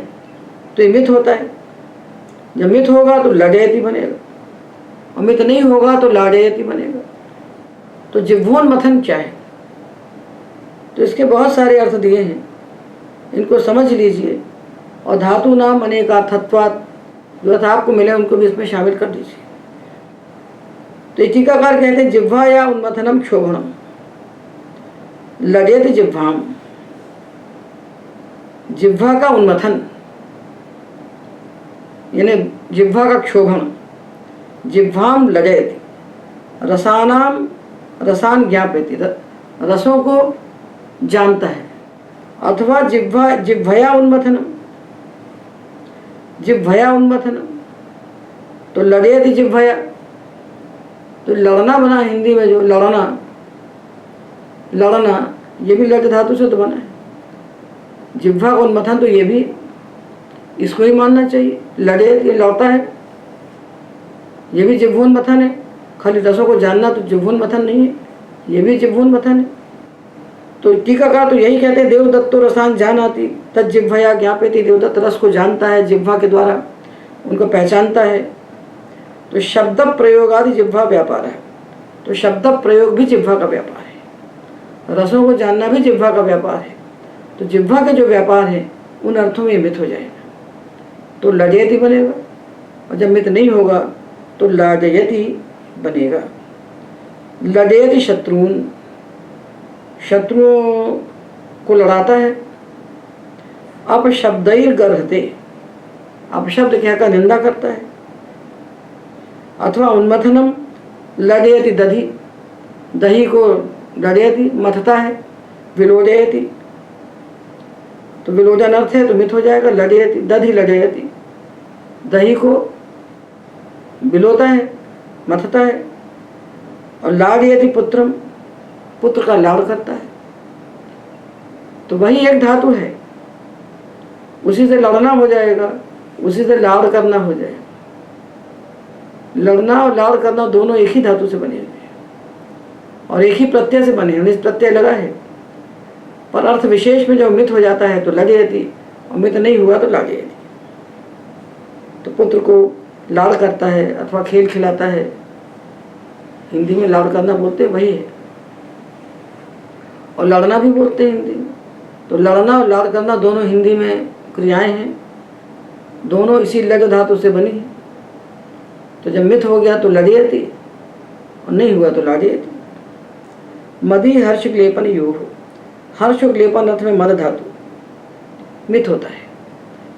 तो ये मित होता है। जब मित होगा तो लडयति बनेगा, और मित नहीं होगा तो लाडयति बनेगा। तो जिह्वोन्मथन क्या है? तो इसके बहुत सारे अर्थ दिए हैं, इनको समझ लीजिए और धातु नाम अनेकार्थत्वात् जो अर्थ आपको मिले उनको भी इसमें शामिल कर दीजिए। तो टीकाकार कहते हैं जिह्वा या उन्मथनम क्षोभणम लडेत जिह्वाम, जिह्वा का उन्मथन यानी जिह्वा का क्षोभण, जिह्वाम लडेत रसानाम रसान ज्ञापयति, रसों को जानता है, अथवा जिह्वया उन्मथनम, जिह्वया उन्मथनम तो लडेत जिह्वया, तो लड़ना बना हिंदी में, जो लड़ना ये भी लट धातु से तो बना है। जिह्वा का उन्मथन तो ये भी इसको ही मानना चाहिए, लड़े ये लौटा है, ये भी जिह्वोन्मथन है। खाली रसों को जानना तो जिह्वोन्मथन नहीं है, ये भी जिह्वोन्मथन है। तो टीकाकार तो यही कहते हैं देवदत्तो रसान जानाति तज्जिह्वया ज्ञापयति, देवदत्त रस को जानता है, जिह्वा के द्वारा उनको पहचानता है। तो शब्द प्रयोग आदि जिह्वा व्यापार है, तो शब्द प्रयोग भी जिह्वा का व्यापार है, रसों को जानना भी जिह्वा का व्यापार है। तो जिह्वा के जो व्यापार है उन अर्थों में मित हो जाएगा, तो लडेति बनेगा, और जब मित नहीं होगा तो लाडयति बनेगा। लडेति शत्रुन, शत्रुओं को लड़ाता है। अपशब्दैर गर्हते, अपशब्द क्या का निंदा करता है। अथवा उन्मथनम लडेति दधि, दही को लडेति मथता है। विलोडयति, तो विलोडन अर्थ है तो मित हो जाएगा। लडेति दधि लडेति, दही को विलोता है, मथता है। और लाडयति पुत्रम, पुत्र का लाड़ करता है। तो वही एक धातु है, उसी से लड़ना हो जाएगा, उसी से लाड़ करना हो जाएगा। लड़ना और लाड़ करना दोनों एक ही धातु से बने हुए हैं और एक ही प्रत्यय से बने हैं, प्रत्यय लगा है। पर अर्थ विशेष में जब मित हो जाता है तो लडेति, और मित नहीं हुआ तो लाडयति। तो पुत्र को लाड़ करता है अथवा खेल खिलाता है, हिंदी में लाड़ करना बोलते हैं वही है, और लड़ना भी बोलते हैं हिंदी में। तो लड़ना और लाड़ करना दोनों हिंदी में क्रियाएं हैं, दोनों इसी लड धातु से बनी है। तो जब मित हो गया तो लडेति और नहीं हुआ तो लाडयति। मदि हर्ष ग्लेपन यो हो, हर्ष ग्लेपन अर्थ में मद धातु मित होता है।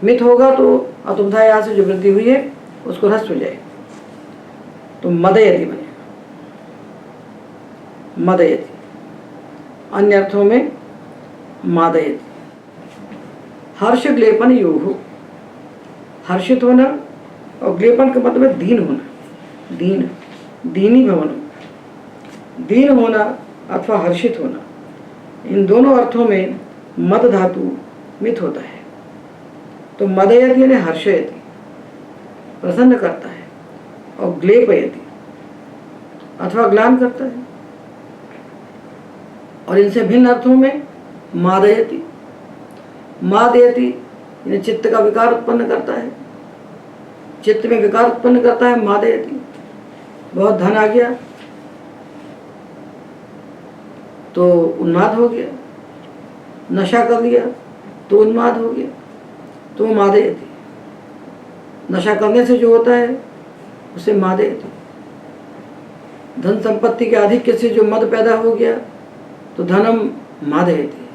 मित होगा तो अतुब्धाया से जो वृद्धि हुई है उसको ह्रस्व हो जाएगा, तो मदयति बनेगा, मदयति। अन्य अर्थों में मादयति। हर्ष ग्लेपन यो हो, हर्षित होना, और ग्लेपन का मतलब है दीन होना, दीन, दीनी भवन, दीन होना अथवा हर्षित होना। इन दोनों अर्थों में मद धातु मित होता है। तो मदयति यानी हर्षयति, प्रसन्न करता है, और ग्लेपयति अथवा ग्लान करता है। और इनसे भिन्न अर्थों में मादयति, मादयति यानी चित्त का विकार उत्पन्न करता है, चित्त में विकार उत्पन्न करता है। मादयति, बहुत धन आ गया तो उन्माद हो गया, नशा कर लिया तो उन्माद हो गया, तो मादयति। नशा करने से जो होता है उसे मादयति। धन संपत्ति के आधिक्य से जो मद पैदा हो गया तो धनम मादयति,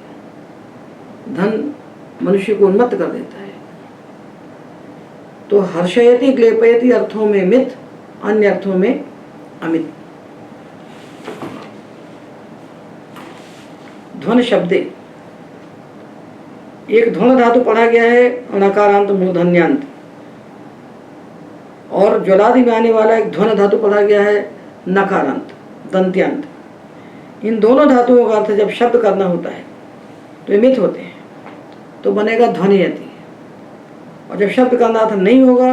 धन मनुष्य को उन्मत्त कर देता है। तो हर्षयति ग्लेपयति अर्थों में मित, अन्य अर्थों में अमित। ध्वन शब्दे, एक ध्वन धातु पढ़ा गया है अणकारांत मूर्धन्यांत, और ज्वलादि में आने वाला एक ध्वन धातु पढ़ा गया है नकारांत दंत्यांत। इन दोनों धातुओं का अर्थ जब शब्द करना होता है तो ये मित होते हैं, तो बनेगा ध्वनियति। और जब शब्द का अर्थ नहीं होगा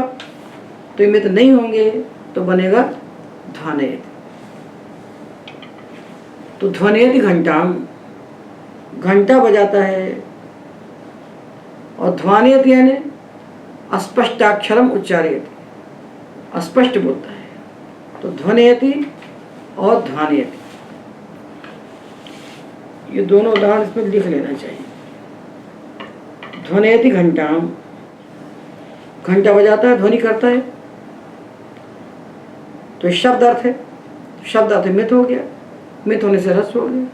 तो ये मित नहीं होंगे, तो बनेगा ध्वनयति। तो ध्वनयति घंटाम, घंटा बजाता है। और ध्वनयति यानी अस्पष्टाक्षरम उच्चारयति, अस्पष्ट बोलता है। तो ध्वनयति और ध्वनयति ये दोनों उदाहरण इसमें लिख लेना चाहिए। ध्वनेति घंटाम, घंटा बजाता है, ध्वनि करता है, तो शब्द अर्थ है, शब्द अर्थ मित हो गया, मित होने से रस हो गया।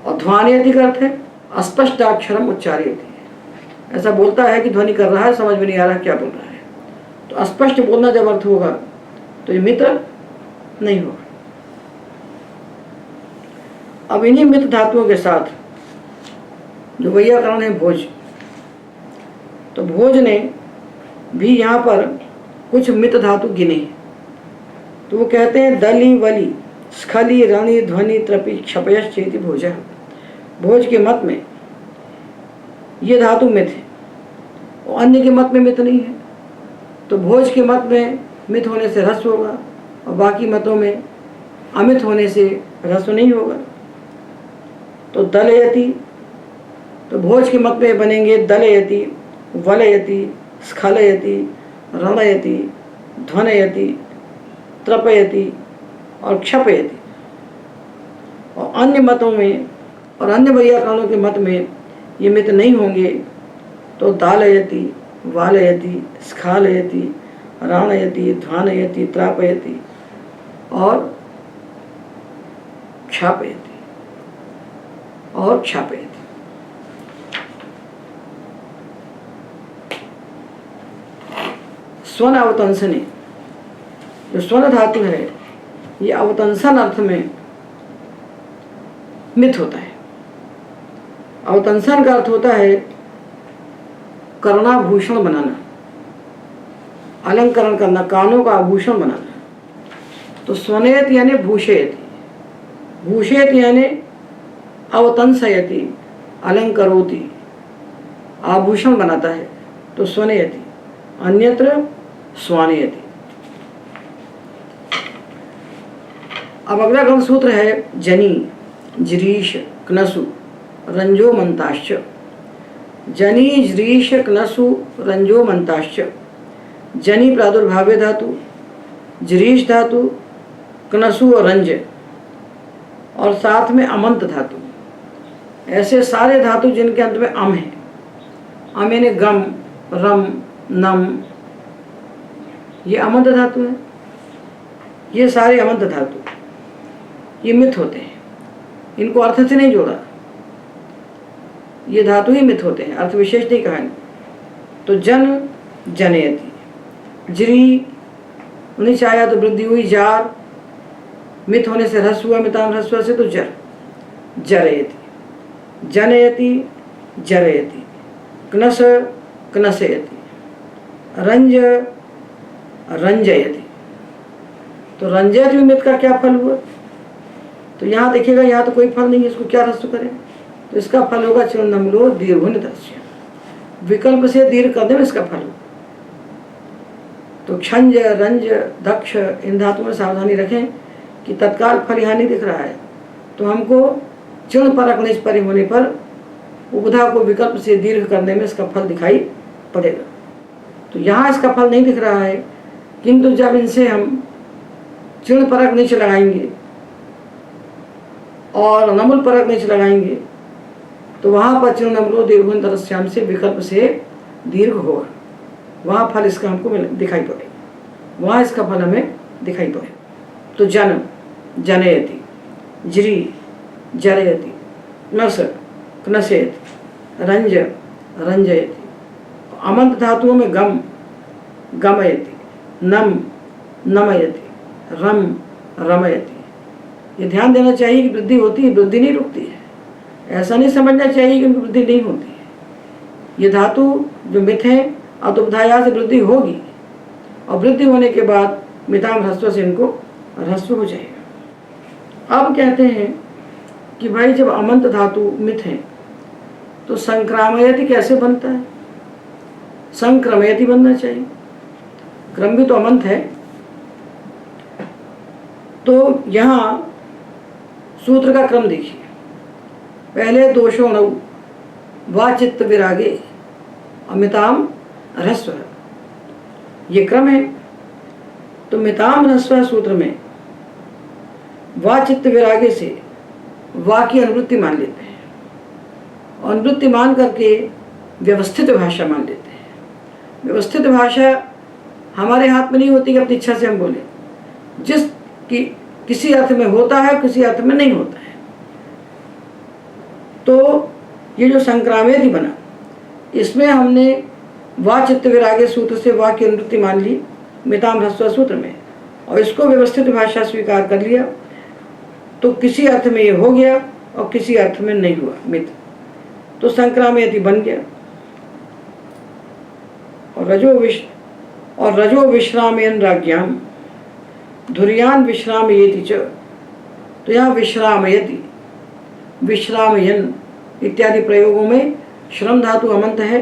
और ध्वनिति का अर्थ है अस्पष्ट अक्षरम उच्चारयति, ऐसा बोलता है कि ध्वनि कर रहा है, समझ में नहीं आ रहा क्या बोल रहा है, तो अस्पष्ट बोलना जब अर्थ होगा तो ये मित्र नहीं होगा। अब इन्हीं मित्र धातुओं के साथ जो वैयाकरण है भोज, तो भोज ने भी यहाँ पर कुछ मित्र धातु गिने, तो वो कहते हैं दली वली स्खली रणि ध्वनि त्रपी क्षपयश्चेति भोज। भोज के मत में ये धातु मित है और अन्य के मत में मित नहीं है, तो भोज के मत में मित होने से रस होगा और बाकी मतों में अमित होने से रस नहीं होगा। तो दलयति, तो भोज के मत में बनेंगे दलयति, वलयति, स्खलयति, रणयति, ध्वनयति, त्रपयति और क्षपयति। और अन्य मतों में और अन्य वैयाकरणों के मत में ये मित नहीं होंगे, तो दालयति, वालयति, स्खालयति, राणयति, ध्वानयति, त्रापयति और क्षापयति और क्षापयति। स्वन अवतंसने, जो स्वन धातु है ये अवतंसन अर्थ में मित होता है। अवतंसन का अर्थ होता है कर्णाभूषण बनाना, अलंकरण करना, कानों का आभूषण बनाना। तो स्वनेत यानी भूषयति, भूषयति यानी अवतंसयति, अलंकरोति, आभूषण बनाता है, तो स्वनेयति, अन्यत्र स्वानयति। अब अगला ग्रंथ सूत्र है जनी, जरीश, कनसु, रंजो मंताश्च। जनी, जरीश, कनसु, रंजो मंताश्च। जनी प्रादुर्भाव्य धातु, जरीश धातु, कनसु और रंज और साथ में अमंत धातु, ऐसे सारे धातु जिनके अंत में अम है। अम यानी गम, रम, नम, ये अमंत धातु है। ये सारे अमंत धातु ये मित होते हैं, इनको अर्थ से नहीं जोड़ा, ये धातु ही मित होते हैं, अर्थ विशेष नहीं कहा। तो जन, जनयति, जरी उन्नीच आया तो वृद्धि हुई, जार मित होने से रस हुआ, मिताम रस हुआ से तो जर, जरयति, जनयति, जरयति, कनस, कनसयति, रंज, रंजयति। तो रंजयति मित का क्या फल हुआ? तो यहाँ देखिएगा, यहाँ तो कोई फल नहीं है, इसको क्या रस करें, तो इसका फल होगा चिरनमलो दीर्घुनितस्य, विकल्प से दीर्घ करने में इसका फल होगा। तो क्षंज, रंज, दक्ष इन धातुओं में सावधानी रखें कि तत्काल फल यहाँ नहीं दिख रहा है, तो हमको चिण परक निष्परि होने पर उपधा को विकल्प से दीर्घ करने में इसका फल दिखाई पड़ेगा। तो यहाँ इसका फल नहीं दिख रहा है, किंतु जब इनसे हम चिण परक नीचे लगाएंगे और नमुल परक नीचे लगाएंगे तो वहाँ पर चिण नमलो दीर्घोन्तरस्याम से विकल्प से दीर्घ होगा, वहाँ फल इसका हमको दिखाई पड़ेगा, वहाँ इसका फल हमें दिखाई पड़ेगा। तो जन, जनयति, जरी, जरयति, नस, कनसयति, रंज, रंजयति। अमंत धातुओं में गम, गमयति, नम, नमयति, रम, रमयति। ये ध्यान देना चाहिए कि वृद्धि होती है, वृद्धि नहीं रुकती है। ऐसा नहीं समझना चाहिए कि उनकी वृद्धि नहीं होती है। ये धातु जो मित है अतुपधाया से वृद्धि होगी और वृद्धि होने के बाद मिताम ह्रस्व से इनको ह्रस्व हो जाएगा। अब कहते हैं कि भाई जब अमंत धातु मित है तो संक्रामयति कैसे बनता है? संक्रमयति बनना चाहिए, क्रम भी तो अमंत है। तो यहाँ सूत्र का क्रम देखिए, पहले दोषो नौ वा चित्त विरागे अमिताम ह्रस्व, ये क्रम है। तो मिताम ह्रस्व सूत्र में वा चित्त विरागे से वा की अनुवृत्ति मान लेते हैं, और अनुवृत्ति मान करके व्यवस्थित भाषा मान लेते हैं। व्यवस्थित भाषा हमारे हाथ में नहीं होती कि अपनी इच्छा से हम बोले, जिस कि किसी अर्थ में होता है, किसी अर्थ में नहीं होता है। तो ये जो संक्रामेति बना, इसमें हमने वा चित्त विरागे सूत्र से वा की अनुवृत्ति मान ली मिताम ह्रस्व सूत्र में, और इसको व्यवस्थित भाषा स्वीकार कर लिया, तो किसी अर्थ में ये हो गया और किसी अर्थ में नहीं हुआ मित, तो संक्रामेति बन गया। और रजो विश्रामयन राज्ञाम धुर्यान विश्रामयेति च, तो यहाँ विश्रामयति, विश्रामयन इत्यादि प्रयोगों में श्रम धातु अमंत है,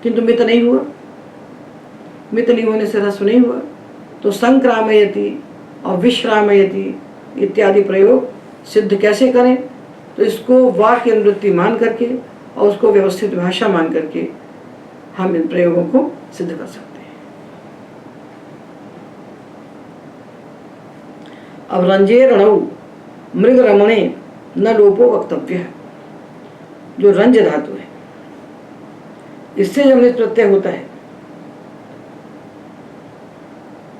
किंतु मित नहीं हुआ, मित नहीं होने से ह्रस्व नहीं हुआ। तो संक्रामयति और विश्रामयति इत्यादि प्रयोग सिद्ध कैसे करें, तो इसको वा की अनुवृत्ति मान करके और उसको व्यवस्थित भाषा मान करके हम इन प्रयोगों को सिद्ध कर सकते हैं। अब रंजे रणौ मृग रमणे न लोपो वक्तव्य है, जो रंज धातु है, इससे जब नित प्रत्यय होता है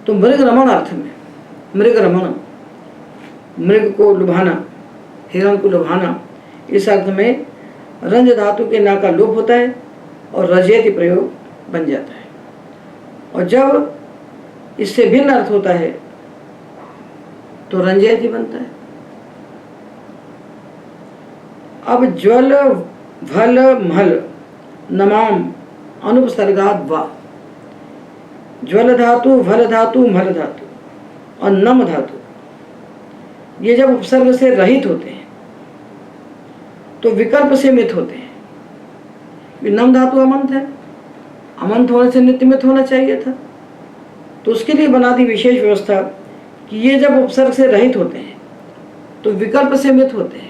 तो मृग रमण अर्थ में, मृग रमण, मृग को लुभाना, हिरण को लुभाना, इस अर्थ में रंज धातु के ना का लोप होता है और रजेति प्रयोग बन जाता है। और जब इससे भिन्न अर्थ होता है तो रंजयति बनता है। अब ज्वल भल मल नमाम अनुपसर्गाद वा, ज्वल धातु, भल धातु, मल धातु और नम धातु, ये जब उपसर्ग से रहित होते हैं तो विकल्प से मित होते हैं। नम धातु अमंत है, अमंत होने से नित्य मित होना चाहिए था, तो उसके लिए बना दी विशेष व्यवस्था कि ये जब उपसर्ग से रहित होते हैं तो विकल्प से मित होते हैं।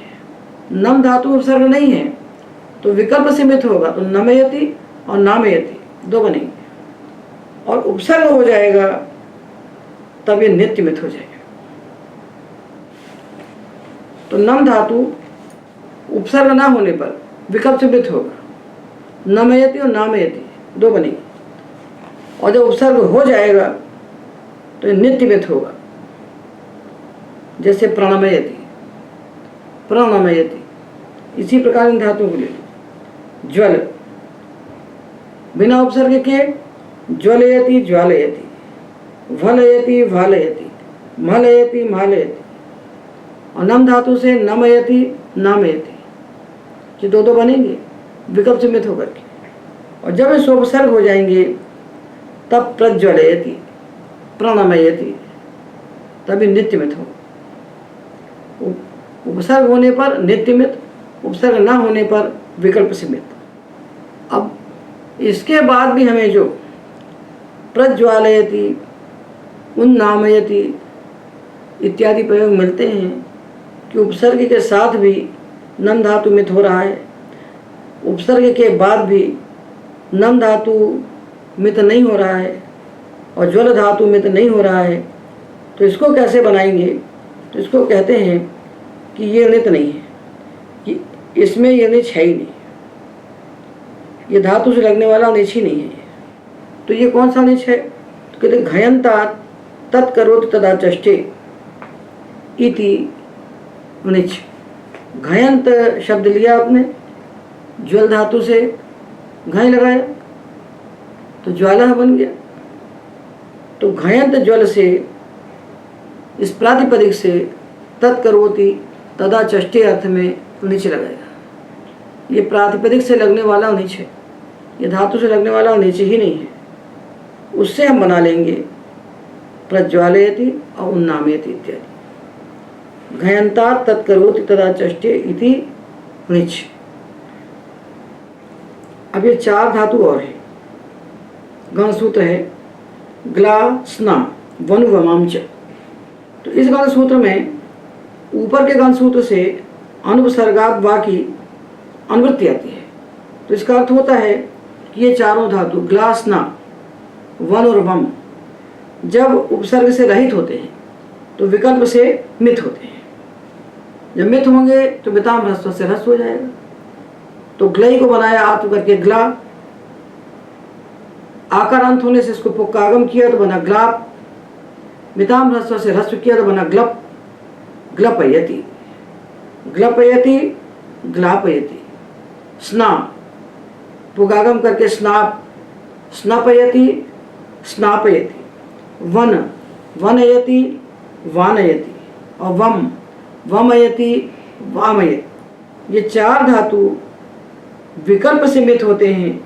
नम धातु उपसर्ग नहीं है तो विकल्प से मित होगा, तो नमयति और नामयति दो बनेंगे, और उपसर्ग हो जाएगा तब ये नित्य मित हो जाएगा। तो नम धातु उपसर्ग ना होने पर विकल्प से मित होगा, नमयति और नामयति दो बनेंगे, और जब उपसर्ग हो जाएगा तो नित्य मित होगा। जैसे प्रणमयति, प्रणमयति, इसी प्रकार इन धातुओं को ले लो। ज्वल बिना उपसर्ग के ज्वलयति ज्वालयति, वलयति वालयति, मलयति मालयति, और नम धातु से नमयति नामयति, ये दो दो बनेंगे विकल्प से मित होकर के, और जब ये उपसर्ग हो जाएंगे तब प्रज्वलयति प्रणमयति, तभी नित्य मित हो। उपसर्ग होने पर नित्य मित, उपसर्ग ना होने पर विकल्प से मित। अब इसके बाद भी हमें जो प्रज्वालयति, उन्नामयति इत्यादि प्रयोग मिलते हैं कि उपसर्ग के साथ भी नम धातु मित हो रहा है, उपसर्ग के बाद भी नम धातु मित नहीं हो रहा है और ज्वल धातु मित नहीं हो रहा है, तो इसको कैसे बनाएंगे? तो इसको कहते हैं कि ये नित नहीं है, कि इसमें ये निच है ही नहीं, ये धातु से लगने वाला निच ही नहीं है। तो ये कौन सा निच है? तो कहते घयंता तत्करोति तदा चष्टे इति निच। घयंत शब्द लिया आपने, ज्वल धातु से घय लगाया तो ज्वाला बन गया। तो घयंत ज्वल से, इस प्रातिपदिक से तत्करोति तदा चष्टे अर्थ में निच लगाएगा। ये प्रातिपदिक से लगने वाला निच है, ये धातु से लगने वाला निच ही नहीं है। उससे हम बना लेंगे प्रज्वालयति और उन्नामयति इत्यादि। घयंता तत्करोति तदा चष्टे इति निच। अब ये चार धातु और है। गणसूत्र है ग्ला स्ना वनु वमाम च। तो इस गणसूत्र में ऊपर के गणसूत्र से अनुपसर्गात वा की अनुवृत्ति आती है। तो इसका अर्थ होता है कि ये चारों धातु ग्ला स्ना वन और वम जब उपसर्ग से रहित होते हैं तो विकल्प से मित होते हैं। जब मित होंगे तो मिताम ह्रस्व से ह्रस्व हो जाएगा। तो ग्लई को बनाया आत्म करके ग्ला, आकार अंत होने से इसको पुक्कागम किया तो बना ग्लाप, मिताम ह्रस्व से ह्रस्व किया तो बना ग्लप, ग्लपयति, ग्लपयति, ग्लापयति। स्ना, पुगागम करके स्नाप, स्नापयति, स्नापयति। वन, वनयति, वानयति। और वम, वमयति, वामयति। ये चार धातु विकल्प से मित होते हैं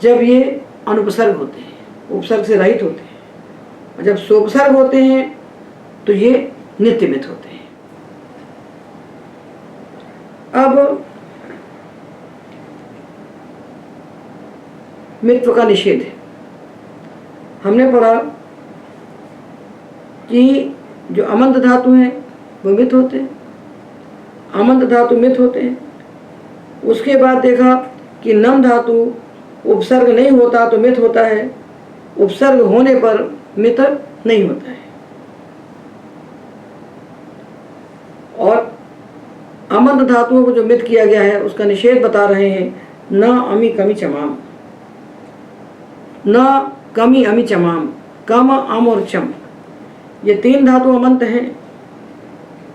जब ये अनुपसर्ग होते हैं, उपसर्ग से रहित होते हैं, और जब सोपसर्ग होते हैं तो ये नित्य मित होते हैं। अब मित्व का निषेध है। हमने पढ़ा कि जो अमंत धातु हैं वो मित होते हैं, अमंत धातु मित होते हैं। उसके बाद देखा कि नम धातु उपसर्ग नहीं होता तो मित होता है, उपसर्ग होने पर मित नहीं होता है। और अमंत धातुओं को जो मित किया गया है उसका निषेध बता रहे हैं। न अमी कमी चमाम, न कमी अमी चमाम, कम अम और चम, ये तीन धातु अमंत हैं,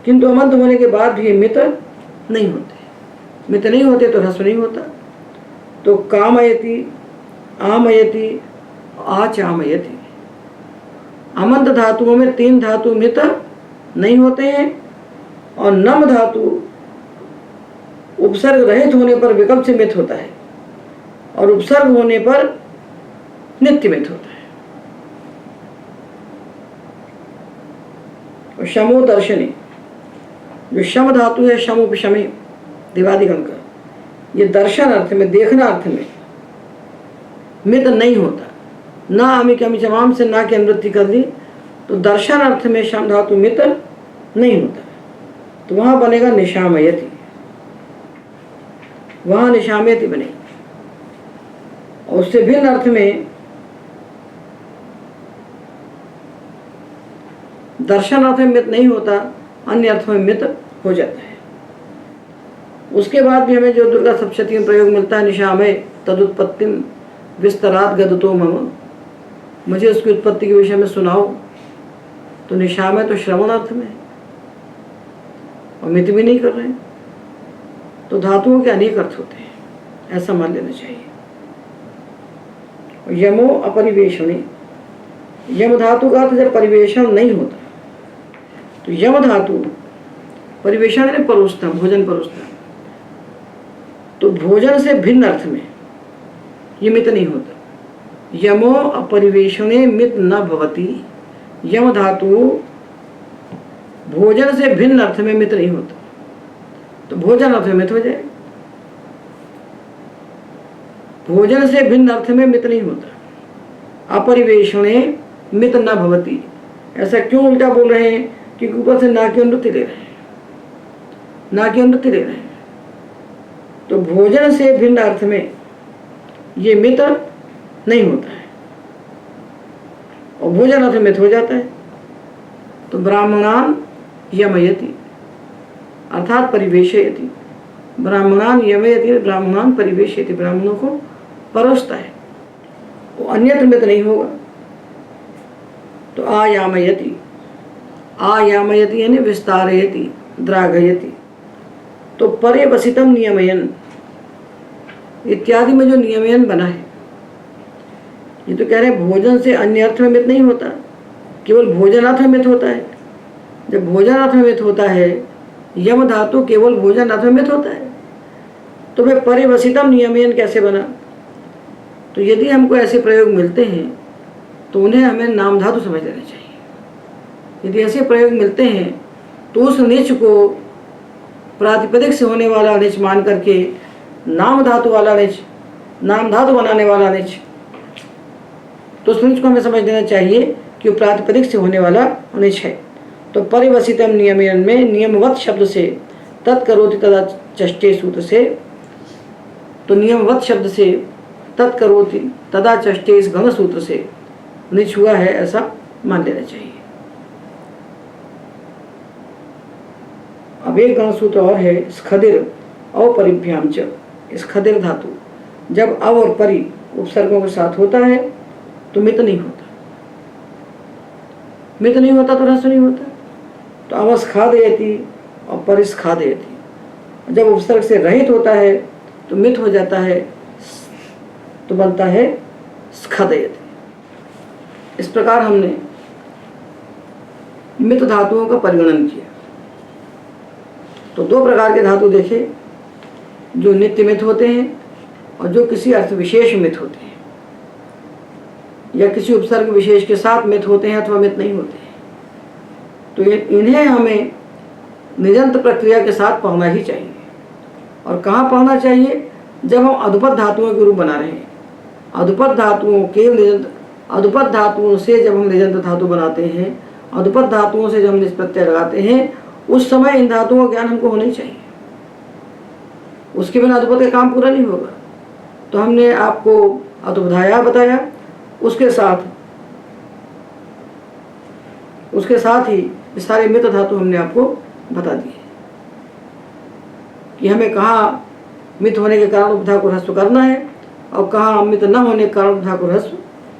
किंतु अमंत होने के बाद भी मित नहीं होते। मित नहीं होते तो ह्रस्व नहीं होता। तो कामयति, आमयति, आचामयति। अमंत धातुओं में तीन धातु मित नहीं होते हैं, और नम धातु उपसर्ग रहित होने पर विकल्प से मित होता है, और उपसर्ग होने पर नित्य मित होता है। और शमो दर्शने, जो शम धातु है, शमोपशमे दिवादिगण का, ये दर्शन अर्थ में, देखना अर्थ में मित नहीं होता। ना अमी कमी चमाम से ना की अनुवृत्ति कर दी तो दर्शन अर्थ में शम धातु मित नहीं होता। तो वहां बनेगा निशामयति, वहां निशामयति बनेगी। और उससे भिन्न अर्थ में दर्शन अर्थ में मित नहीं होता, अन्य अर्थ में मित हो जाता है। उसके बाद भी हमें जो दुर्गा सप्तशती में प्रयोग मिलता है, निशामय तदुत्पत्तिम विस्तरात गदतो मम, मुझे उसकी उत्पत्ति के विषय में सुनाओ। तो निशामय तो श्रवण अर्थ में, और मित भी नहीं कर रहे हैं। तो धातुओं के अनेक अर्थ होते हैं, ऐसा मान लेना चाहिए। यमो अपरिवेशने, यम धातु का अर्थ जब परिवेशन नहीं होता, तो यम धातु परिवेशन है परोसना, भोजन परोसना, तो भोजन से भिन्न अर्थ में ये मित नहीं होता। यमो अपरिवेशने मित न भवति, यम धातु भोजन से भिन्न अर्थ में मित नहीं होता, तो भोजन अर्थ में मित हो जाए। भोजन से भिन्न अर्थ में मित नहीं होता। अपरिवेशने मित न भवति, ऐसा क्यों उल्टा बोल रहे हैं? क्योंकि ऊपर से ना की अनुवृत्ति ले रहे हैं, ना की अनुवृत्ति ले रहे हैं। तो भोजन से भिन्न अर्थ में ये मित नहीं होता है, और भोजन अर्थ मित हो जाता है। तो ब्राह्मणान यमयति अर्थात परिवेशयति, ब्राह्मणान यमयति, ब्राह्मणान परिवेशयति, ब्राह्मणों को परोसता है, वो अन्यत्र मित नहीं होगा। तो आयामयति, आयामयति यानी विस्तारयति, द्राघयति। तो पर्यवसितम नियमयन इत्यादि में जो नियमयन बना है, ये तो कह रहे हैं भोजन से अन्य अर्थ में मित नहीं होता, केवल भोजन अर्थ में मित होता है। जब भोजन अर्थ में मित होता है, यम धातु केवल भोजन अर्थ में मित होता है, तो फिर परिवसितम नियमयन कैसे बना? तो यदि हमको ऐसे प्रयोग मिलते हैं तो उन्हें हमें नाम धातु समझ लेना चाहिए। यदि ऐसे प्रयोग मिलते हैं तो उस निच को प्रातिपदिक से होने वाला निच मान करके नाम धातु वाला निच, नाम धातु बनाने वाला निच, तो उस निच को हमें समझ लेना चाहिए कि वो प्रातिपदिक से होने वाला निच है। तो परिवसितम नियमयन में नियमवत शब्द से तत्करोति तदा चष्टे सूत्र से, तो नियमवत शब्द से तत्करोति तदा चष्टे इस घन सूत्र से निच हुआ है, ऐसा मान लेना चाहिए। अब एक गण सूत्र और है, स्खदिर अपरिभ्याम च। स्खदिर धातु जब अव और परि उपसर्गों के साथ होता है तो मित नहीं होता, मित नहीं होता तो ह्रस्व नहीं होता। तो अवस्थादयति और परिस्खादयति, जब उपसर्ग से रहित होता है तो मित हो जाता है, तो बनता है स्खदयति। इस प्रकार हमने मित धातुओं का परिगणन किया। तो दो प्रकार के धातु देखे, जो नित्य मित होते हैं और जो किसी अर्थ विशेष मित होते हैं, या किसी उपसर्ग विशेष के साथ मित होते हैं अथवा मित नहीं होते हैं। तो इन्हें हमें निजंत प्रक्रिया के साथ पढ़ना ही चाहिए। और कहाँ पढ़ना चाहिए? जब हम अधुपद धातुओं के रूप बना रहे हैं। अधुपद धातुओं के अधुपद धातुओं से जब हम निजंत धातु बनाते हैं, अधुपद धातुओं से जब हम निज प्रत्यय लगाते हैं, उस समय इन धातुओं का ज्ञान हमको होना ही चाहिए। उसके बिना अधुपद का काम पूरा नहीं होगा। तो हमने आपको अतुबधाया बताया, उसके साथ ही सारे मित धातु हमने आपको बता दिए कि हमें कहाँ मित होने के कारण उपधा को ह्रस्व करना है और कहाँ मित न होने के कारण उपधा को ह्रस्व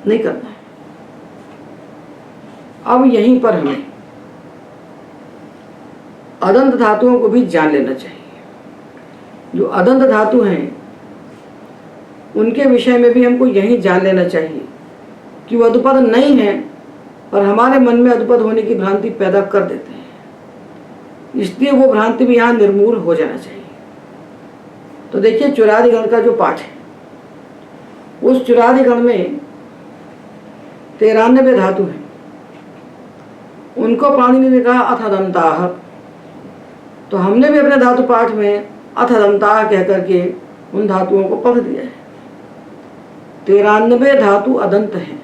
नहीं करना है। अब यहीं पर हमें अदंत धातुओं को भी जान लेना चाहिए। जो अदंत धातु हैं उनके विषय में भी हमको यही जान लेना चाहिए कि वो अधुपद नहीं है, पर हमारे मन में अधुपद होने की भ्रांति पैदा कर देते हैं। इसलिए वो भ्रांति भी यहाँ निर्मूल हो जाना चाहिए। तो देखिए, चुरादिगण का जो पाठ है, उस चुरादिगण में 93 धातु हैं। उनको पाणिनि ने कहा अथदंताः। तो हमने भी अपने धातु पाठ में अथदंताः कह करके उन धातुओं को पढ़ दिया है। 93 धातु अदंत हैं।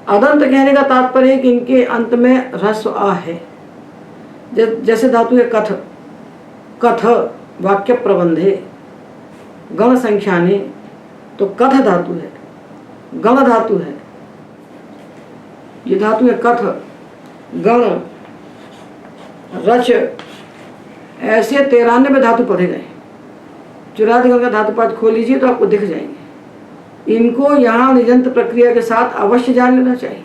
अदंत कहने का तात्पर्य है कि इनके अंत में ह्रस्व आ है। जैसे धातु है कथ, कथ वाक्य प्रबंधे, गण संख्याने, तो कथ धातु है, गण धातु है। ये धातु है कथ, गण, रच, ऐसे 93 धातु पढ़े गए। चुरादिगण का धातु पाठ खोल लीजिए तो आपको दिख जाएंगे। इनको यहाँ निजंत प्रक्रिया के साथ अवश्य जान लेना चाहिए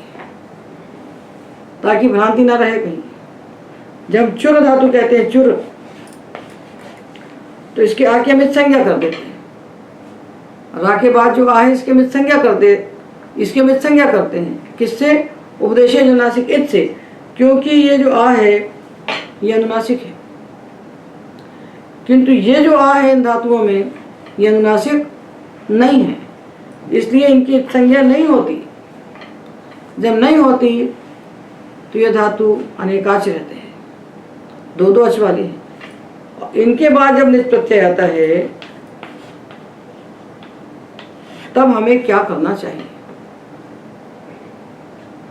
ताकि भ्रांति ना रहे कहीं। जब चुर धातु कहते हैं चुर, तो इसके आ के मित संज्ञा कर देते हैं। रा के बाद जो आ है इसके मित संज्ञा करते हैं। किससे? उपदेशे अनुनासिक इत से, क्योंकि ये जो आ है ये अनुनासिक है। किंतु ये जो आ है इन धातुओं में ये अनुनासिक नहीं है, इसलिए इनकी संज्ञा नहीं होती। जब नहीं होती तो ये धातु अनेकाच रहते हैं, दो अच वाले हैं। इनके बाद जब निज प्रत्यय आता है तब हमें क्या करना चाहिए?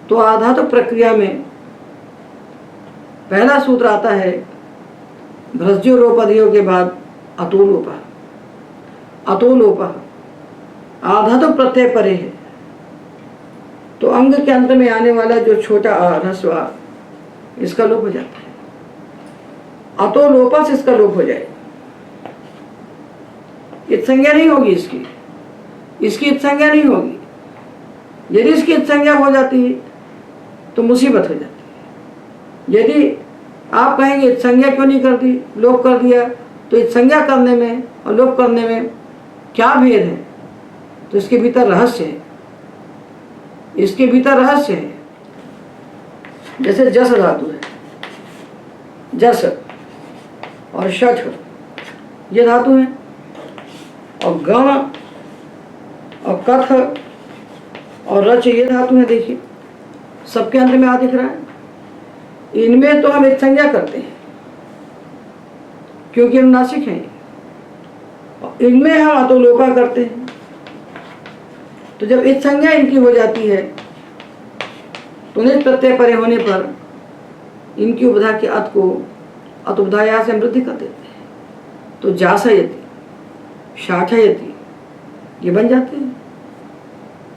तो आधातु प्रक्रिया में पहला सूत्र आता है भ्रस्यो रोपधियों के बाद अतोलोप। अतोलोप आधातु प्रत्यय परे है, तो अंग के अंत में आने वाला जो छोटा आ, ह्रस्व आ, इसका लोप हो जाता है। अतोलोपा से इसका लोप हो जाए। इत संज्ञा नहीं होगी इसकी इत संज्ञा नहीं होगी। यदि इसकी इत संज्ञा हो जाती तो मुसीबत हो जाती। यदि आप कहेंगे इत संज्ञा क्यों नहीं कर दी, लोप कर दिया, तो इत संज्ञा करने में और लोप करने में क्या भेद है? तो इसके भीतर रहस्य है, इसके भीतर रहस्य है। जैसे जस धातु है, जस और शठ ये धातु हैं, और गण और कथ और रच ये धातु हैं। देखिए सबके अंत में आ दिख रहा है। इनमें तो हम एक संज्ञा करते हैं क्योंकि हम नासिक हैं, और इनमें हम अतोलोपा करते हैं। तो जब एक संज्ञा इनकी हो जाती है तो निज प्रत्यय परे होने पर इनकी उपधा के अत को अतुपधाया से वृद्धि कर देते हैं। तो जासयति, शाठयति ये बन जाते हैं।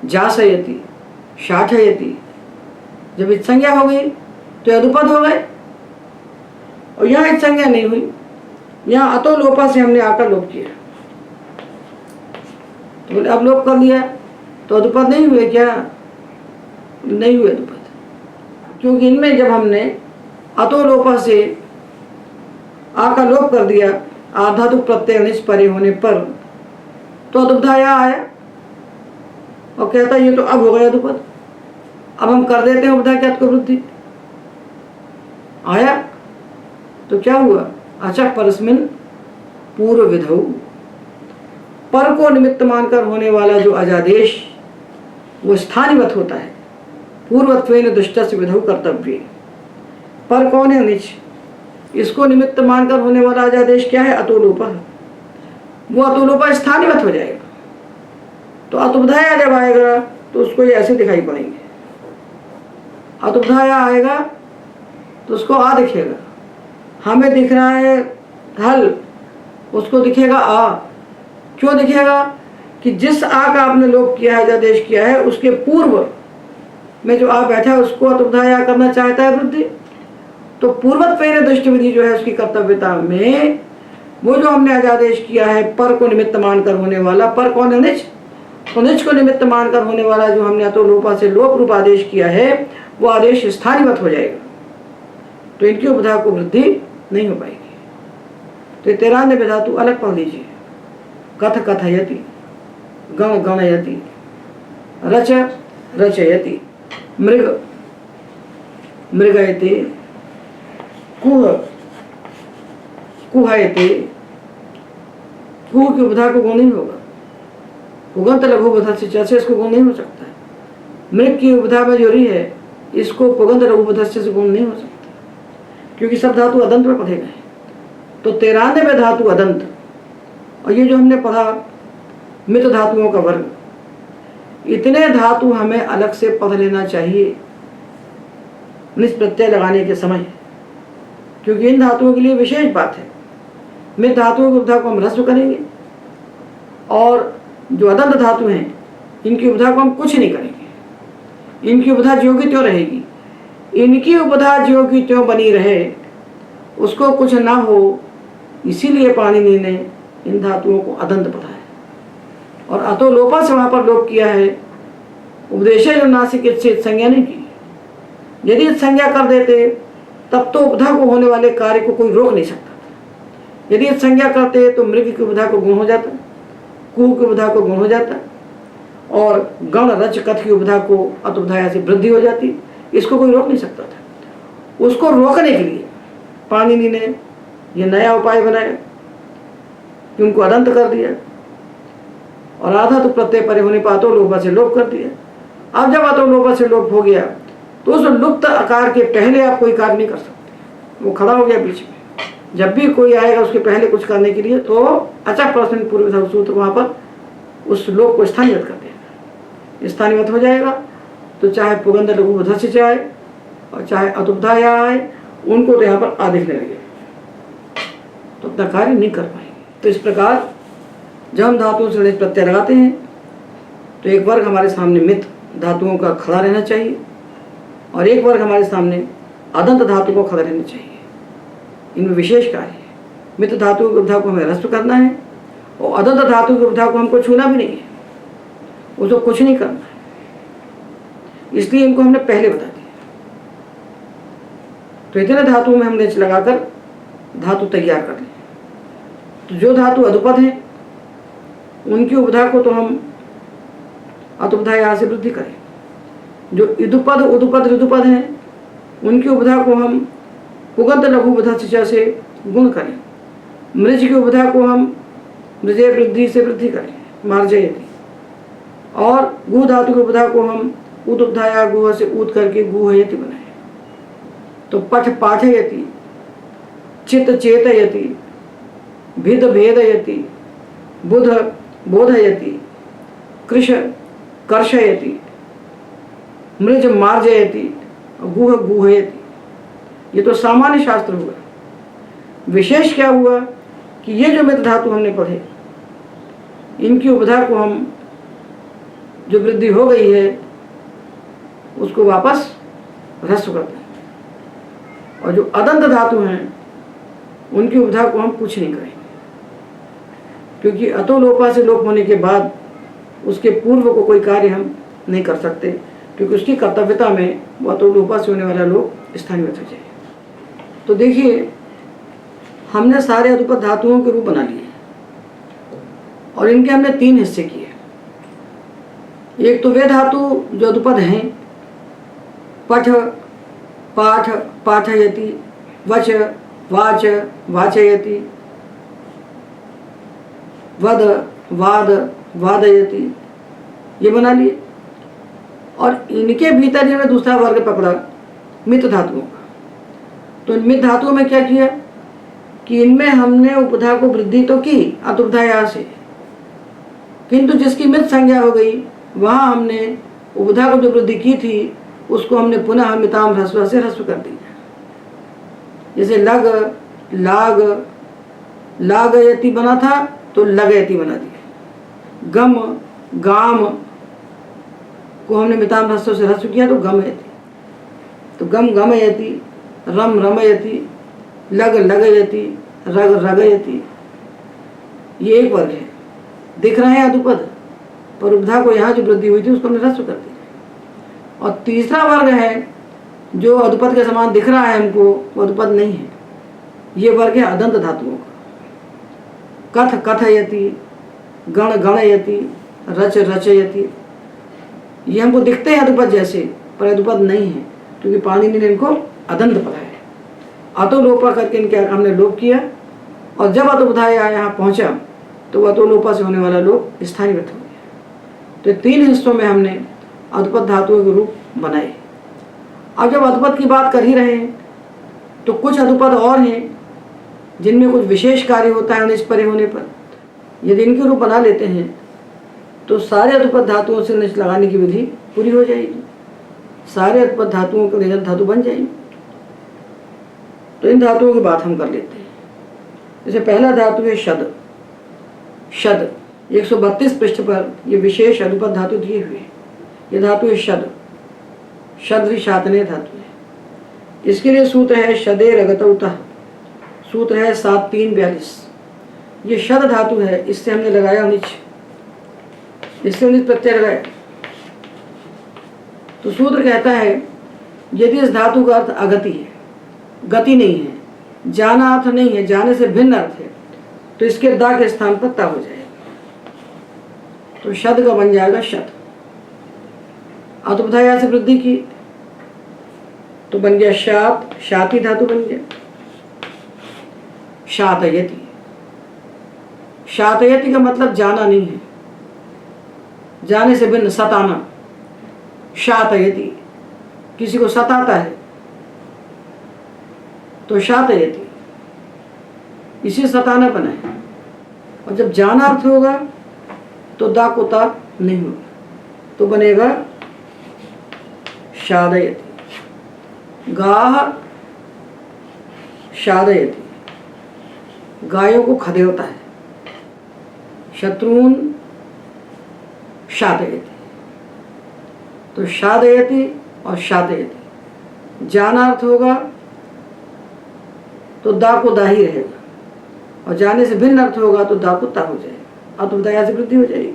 जासयति, शाठयति, जब इत संज्ञा हो गई तो अधुपद हो गए। और यहाँ एक संज्ञा नहीं हुई, यहाँ अतो लोपा से हमने आकर लोप किया। तो बोले अब लोप कर लिया तो अधुपद नहीं हुए क्या? नहीं हुए अधुपद, क्योंकि इनमें जब हमने अतो लोपा से आकर लोप कर दिया आधातु प्रत्यय निच परे होने पर, तो अधुपधा यहाँ आया और कहता ये तो अब हो गया अधुपद, अब हम कर देते हैं उपधा क्या वृद्धि आया। तो क्या हुआ? अच्छा परस्मिन पूर्व विधौ, पर को निमित्त मानकर होने वाला जो अजादेश वो स्थानिवत होता है। पूर्वत्वेन दुष्टस्य विधौ कर्तव्य, पर कौन है? निच, इसको निमित्त मानकर होने वाला अजादेश क्या है? अतोलोपा। वो अतोलोपा स्थानिवत हो जाएगा। तो अतुब्धाया जब आएगा तो उसको ये ऐसे दिखाई पड़ेंगे, अतुब्धाया आएगा तो उसको आ दिखेगा। हमें दिख रहा है हल, उसको दिखेगा आ। क्यों दिखेगा? कि जिस आ का आपने लोप किया है, आदेश किया है, उसके पूर्व में जो आ बैठा है उसको अतुब्धाया करना चाहता है वृद्धि। तो पूर्वत्वेन दृष्टि विधि जो है उसकी कर्तव्यता में वो जो हमने आदेश किया है पर को निमित्त मानकर होने वाला, पर कौन है? निच। तो निच को निमित्त मानकर होने वाला जो हमने अतो लोपा से लोप रूप आदेश किया है वो आदेश स्थानिवत हो जाएगा। तो इनकी उपधा को वृद्धि नहीं हो पाएगी। तो ये 93 धातु अलग पढ़ लीजिए। कथ कथयति, गण गणयति, रच रचयति, मृग मृगयते, कुह कुहयते। कुह की उपधा को गुण नहीं होगा, पुगंत लघु उपधा से इसको गुण नहीं हो सकता है। मृग की उपधा में जो री है इसको पुगंत लघु उपधा से गुण नहीं हो सकता, क्योंकि सब धातु अदंत में पढ़े गए। तो 93 धातु अदंत, और ये जो हमने पढ़ा मित धातुओं का वर्ग, इतने धातु हमें अलग से पढ़ लेना चाहिए निस प्रत्यय लगाने के समय, क्योंकि इन धातुओं के लिए विशेष बात है। मित धातुओं की उपधा को हम ह्रस्व करेंगे और जो अदंत धातु हैं इनकी उपधा को हम कुछ नहीं करेंगे। इनकी उपधा ज्यों की त्यों रहेगी। इनकी उपधा ज्यों की त्यों बनी रहे, उसको कुछ ना हो, इसीलिए पाणिनि ने इन धातुओं को अदंत पढ़ा है और अतो लोपा से वहां पर लोप किया है। उपदेश जो नासिक से संज्ञा नहीं की। यदि संज्ञा कर देते तब तो उपधा को होने वाले कार्य को कोई रोक नहीं सकता था। यदि संज्ञा करते तो मृग की उपधा को गुण हो जाता, कुह की उपधा को गुण हो जाता और गण रच कथ की उपधा को अतुब्धाया से वृद्धि हो जाती। इसको कोई रोक नहीं सकता था। उसको रोकने के लिए पाणिनि ने यह नया उपाय बनाया कि उनको अदंत कर दिया और आधा तो प्रत्यय परे होने पर अतो लोपा से लोप कर दिया। अब जब अतो लोपा से लोप हो गया तो उस लुप्त आकार के पहले आप कोई कार्य नहीं कर सकते, वो खड़ा हो गया बीच में। जब भी कोई आएगा उसके पहले कुछ करने के लिए तो अच्छा प्रश्न पूर्व सूत्र वहां पर उस लोप को स्थानीयत कर देगा। स्थानीयत हो जाएगा तो चाहे पुगंध लघु उपधस्य आए और चाहे अतुब्धाया आए, उनको तो यहाँ पर आ दिखने लगे तो अपना कार्य नहीं कर पाएंगे। तो इस प्रकार जब हम धातुओं से प्रत्यय लगाते हैं तो एक वर्ग हमारे सामने मित धातुओं का खड़ा रहना चाहिए और एक वर्ग हमारे सामने अदंत धातु को खड़ा रहना चाहिए। इनमें विशेष कार्य है। मित धातु की उपधा को हमें ह्रस्व करना है और अदंत धातु की उपधा को हमको छूना भी नहीं है, उसको कुछ नहीं करना है। इसलिए इनको हमने पहले बता दिया। तो इतने धातुओं में हमने लगाकर धातु तैयार कर ली। तो जो धातु अधुपद है उनकी उपधा को तो हम अतुब्धा यहाँ से वृद्धि करें। जो इदुपद उदुपद ऋदुपद हैं उनकी उपधा को हम पुगंत लघु उपधा से गुण करें। मृज की उपधा को हम मृजय वृद्धि से वृद्धि करें, मार्जयति। और गु धातु की उपधा को हम उदुब्धाया गुह से ऊद करके गुहयति बनाए। तो पठ पाठयति, चित चेतयति, भिद भेदयति, बुध बोधयति, कृश कर्षयति, मृज मार्जयति, गुह गुहयति। ये तो सामान्य शास्त्र हुआ। विशेष क्या हुआ कि ये जो मित धातु हमने पढ़े इनकी उपधा को हम जो वृद्धि हो गई है उसको वापस ह्रस्व करते हैं। और जो अदंत धातु हैं उनकी उपधा को हम कुछ नहीं करेंगे, क्योंकि अतो लोपा से लोप होने के बाद उसके पूर्व को कोई कार्य हम नहीं कर सकते, क्योंकि उसकी कर्तव्यता में वो अतो लोपा से होने वाला लोप स्थानीयवत हो जाए। तो देखिए, हमने सारे अधुपद धातुओं के रूप बना लिए और इनके हमने 3 हिस्से किए। एक तो वे धातु जो अधुपद हैं, पठ, पाठ, पाठयति, वच, वाच, वाचयति, वद, वाद, वादयति, ये बना लिए। और इनके भीतर ही हमने दूसरा वर्ग पकड़ा मित धातुओं का। तो इन मित धातुओं में क्या किया कि इनमें हमने उपधा को वृद्धि तो की अतुपधाया से, किंतु जिसकी मित संज्ञा हो गई वहाँ हमने उपधा को जो वृद्धि की थी उसको हमने पुनः मिताम ह्रस्व से ह्रस्व कर दिया। जैसे लग, लाग, लागयति बना था तो लगयति बना दिया। गम, गाम को हमने मिताम ह्रस्व से ह्रस्व किया तो गमयति। तो गम गमयति, रम रमयति, लग लगयति, रग रगयति, ये एक वर्ग है। दिख रहे हैं अधुपद, पर उपधा को यहाँ जो वृद्धि हुई थी उसको हमने ह्रस्व कर दिया। और तीसरा वर्ग है जो अधुपद के समान दिख रहा है हमको, वो अधुपद नहीं है। ये वर्ग है अदंत धातुओं का। कथ कथयति, गण गणयति, रच रचयति, ये हमको दिखते हैं अधुपद जैसे, पर अधुपद नहीं है, क्योंकि पाणिनि ने इनको अदंत पढ़ा है। अतो लोपा करके इनके हमने लोप किया, और जब अतुपधाया यहाँ पहुँचा तो अतो लोपा से होने वाला लोप स्थानीयवत हो गया। तो 3 हिस्सों में हमने अधुपद धातुओं के रूप बनाए। अब जब अधुपद की बात कर ही रहे हैं तो कुछ अधुपद और हैं जिनमें कुछ विशेष कार्य होता है निच परे होने पर। यदि इनके रूप बना लेते हैं तो सारे अधुपद धातुओं से निच लगाने की विधि पूरी हो जाएगी, सारे अधुपद धातुओं के निजत धातु बन जाएंगे। तो इन धातुओं की बात हम कर लेते हैं। जैसे पहला धातु है शद। शद 132 पृष्ठ पर ये विशेष अधुपद धातु दिए हुए हैं। ये धातु है शद, शद्रि शातने धातु है। इसके लिए सूत्र है शदे रगतौतः, सूत्र है 7-3-42। ये शद धातु है, इससे हमने लगाया निच, इससे निच प्रत्यय लगाया। तो सूत्र कहता है यदि इस धातु का अर्थ अगति है, गति नहीं है, जाना अर्थ नहीं है, जाने से भिन्न अर्थ है, तो इसके दा के स्थान पर ता हो जाएगा। तो शद का बन जाएगा शत। अतुपधाया से वृद्धि की तो बन गया शात, शाति धातु बन गया। शातयति, शातयति का मतलब जाना नहीं है, जाने से भिन्न, सताना। शातयति, किसी को सताता है तो शातयति, इसे सताना बना है। और जब जाना अर्थ होगा तो दा को ता नहीं होगा, तो बनेगा शादयति। गाह शादयति, गायों को खदेड़ता है। शत्रुन शादयति, तो शादयति और शादयति, जाना अर्थ होगा तो दा को दा ही रहेगा, और जाने से भिन्न अर्थ होगा तो दा को ता हो जाएगा, अतुपधाया से वृद्धि हो जाएगी।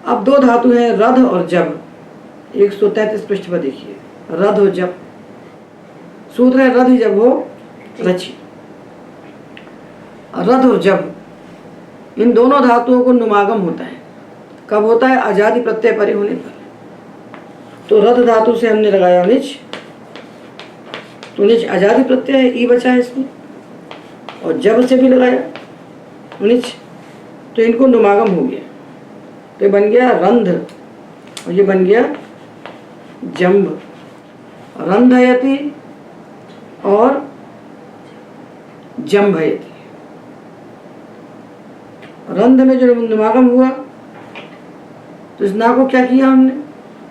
अब 2 धातु हैं रध और जब। 133 पृष्ठ पर देखिए, रध और जब। सूत्र है रध जब हो रचि। रध और जब, इन दोनों धातुओं को नुमागम होता है। कब होता है? आजादी प्रत्यय परे होने पर। तो रध धातु से हमने लगाया निच, तो निच आजादी प्रत्यय है, ई बचा है इसमें, और जब से भी लगाया निच, तो इनको नुमागम हो गया, तो ये बन गया रंध, और ये बन गया जम्ब। रंधयति और जम्भयति। रंध में जो नुमागम हुआ तो इस ना को क्या किया हमने?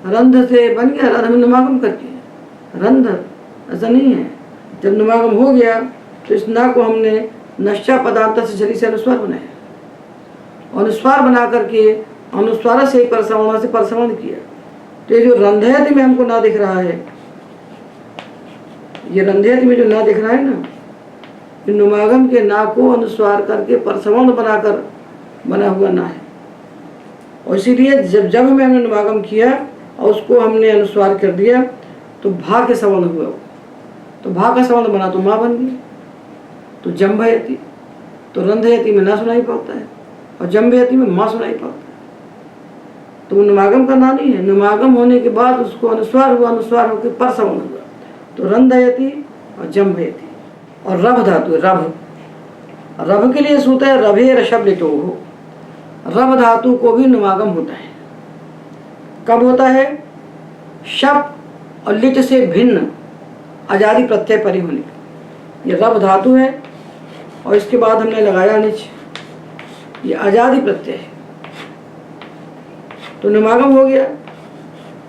रंध से बन गया, रंध में नुमागम करके रंध, ऐसा नहीं है। जब नुमागम हो गया तो इस ना को हमने नश्चा पदार्थ से जली से अनुस्वार बनाया, अनुस्वार बना करके अनुस्वार से परसवर्ण से परसवर्ण किया। तो ये जो रंधयति में हमको ना दिख रहा है, ये रंधयति में जो ना दिख रहा है ना, कि नुमागम के ना को अनुस्वार करके परसवर्ण बनाकर बना हुआ ना है। और इसीलिए जब में हमने नुमागम किया और उसको हमने अनुस्वार कर दिया तो भा के सवर्ण हुआ, तो भा का सवर्ण बना तो माँ बन गई। तो जम्भयति, तो रंधयति में ना सुनाई पड़ता है और जम्भयति में माँ सुनाई पड़ता है। तो वो नुमागम का ना नहीं है। नुमागम होने के बाद उसको अनुस्वार हुआ, अनुस्वार होकर परसवर्ण हुआ, तो रंधयति और जम्भयति। और रभ धातु है, रभ, रभ के लिए सूत्र है रभे ऋषभ लिटो हो। रभ धातु को भी नुमागम होता है। कब होता है? शप और लिट से भिन्न आजादी प्रत्यय परी होने। ये रभ धातु है और इसके बाद हमने लगाया निच, ये आजादी प्रत्यय है, तो नुमागम हो गया,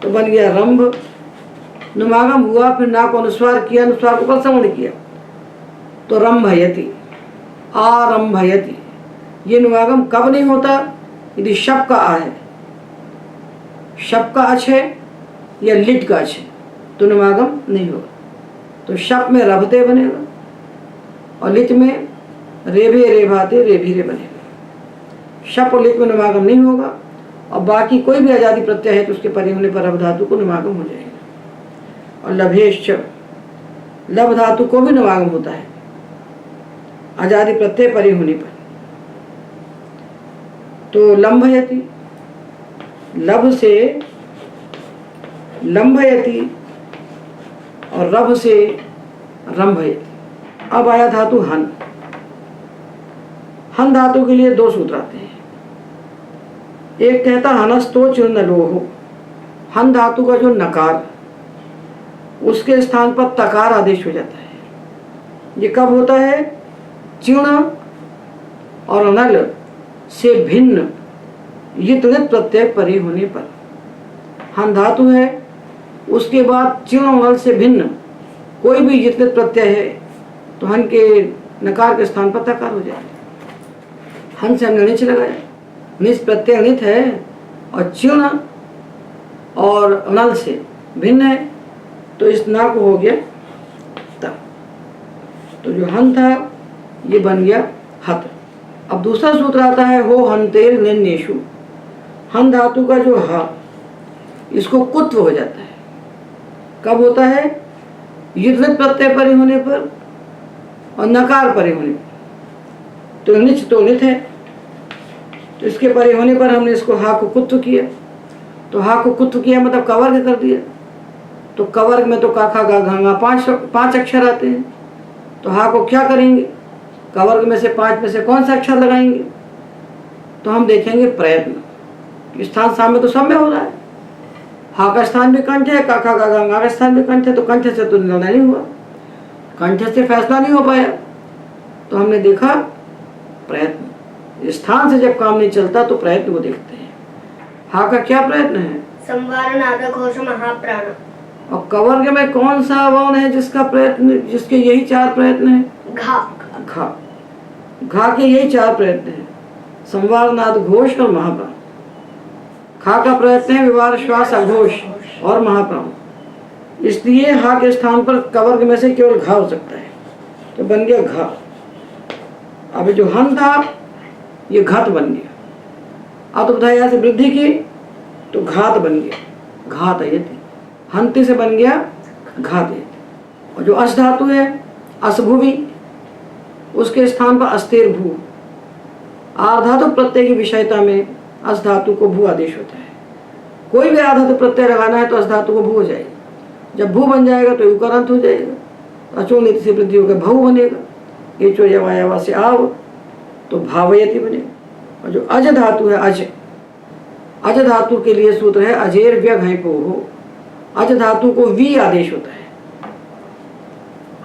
तो बन गया रंभ। नुमागम हुआ, फिर ना को अनुस्वार किया, अनुस्वार को परसवर्ण किया, तो रंभयति, आरंभयति। ये नुमागम कब नहीं होता? यदि शप का आ है, शप का अच है या लिट का अच है तो नुमागम नहीं होगा। तो शप में रभते बनेगा और लिट में रेभे रेभाते रेभीरे बनेगा। शप और लिट में नुमागम नहीं होगा और बाकी कोई भी आजादी प्रत्यय है तो उसके परे होने पर रभ धातु को नुमागम हो जाएगा। और लभेश्च, लभ धातु को भी नुमागम होता है आजादी प्रत्यय परे होने पर। तो लंभयति, लभ से लंभयति और रभ से रंभयति। अब आया धातु हन। हन धातु के लिए दो सूत्र आते हैं। एक कहता हनस्तो चूर्ण लोहो, हन धातु का जो नकार उसके स्थान पर तकार आदेश हो जाता है। ये कब होता है? चिर्ण और अनल से भिन्न यित प्रत्यय परे होने पर। हन धातु है, उसके बाद चिर्ण और अनल से भिन्न कोई भी यित प्रत्यय है तो हन के नकार के स्थान पर तकार हो जाएगा। हन से हमने निच लगाया, निच प्रत्यय नित है और चिर्ण और अनल से भिन्न है तो इस ना को हो गया ता। तो जो हन था ये बन गया हत। अब दूसरा सूत्र आता है हो हंतेर निन्नेषु। हन धातु का जो ह इसको कुत्व हो जाता है। कब होता है? यित प्रत्यय परे होने पर और नकार परे होने पर। तो निच तो नित है, तो इसके परे होने पर हमने इसको हा को कुत्व किया। तो हा को कुत्व किया मतलब कवर्ग कर दिया। तो कवर्ग में तो काखा गा घांगा पांच अक्षर आते हैं, तो हा को क्या करेंगे? कवर्ग में से पांच में से कौन सा अक्षर लगाएंगे? तो हम देखेंगे प्रयत्न। स्थान सामने तो सब में हो रहा है। हा का स्थान भी कंठ है, काखा गा घांगा का स्थान भी कंठ है, तो कंठ से तो निर्णय नहीं हुआ, कंठ से फैसला नहीं हो पाया। तो हमने देखा प्रयत्न। स्थान से जब काम नहीं चलता तो प्रयत्न को देखते हैं। हा का क्या प्रयत्न है? संवार नाद घोष महाप्राण। और कवर्ग में कौन सा वर्ण है जिसका प्रयत्न, जिसके यही चार प्रयत्न है? घा। घा, घा के यही चार प्रयत्न है, संवार नाद घोष और महाप्राण। खा का प्रयत्न है विवार श्वास अघोष और महाप्राण। इसलिए हा के स्थान पर कवर्ग में से केवल घा हो सकता है, तो बन गया घा। अब जो हन था ये घात बन गया। अब तो बताया यहाँ से वृद्धि की तो घात बन गया, घात यति। हंति से बन गया घात यति। और जो अस धातु है असभुवि, उसके स्थान पर अस्तेर भू। आधातु प्रत्यय की विषयता में अस धातु को भू आदेश होता है। कोई भी आधातु प्रत्यय लगाना है तो अस धातु को भू हो जाएगा। जब भू बन जाएगा तो युकारांत हो जाएगा, तो अचो नीति से वृद्धि होकर भऊ बनेगा। ये चो यवायवा से आव तो भावयति बनेगा। और जो अज धातु है अज, अज धातु के लिए सूत्र है अजेर व्यग है को हो। अज धातु को वी आदेश होता है।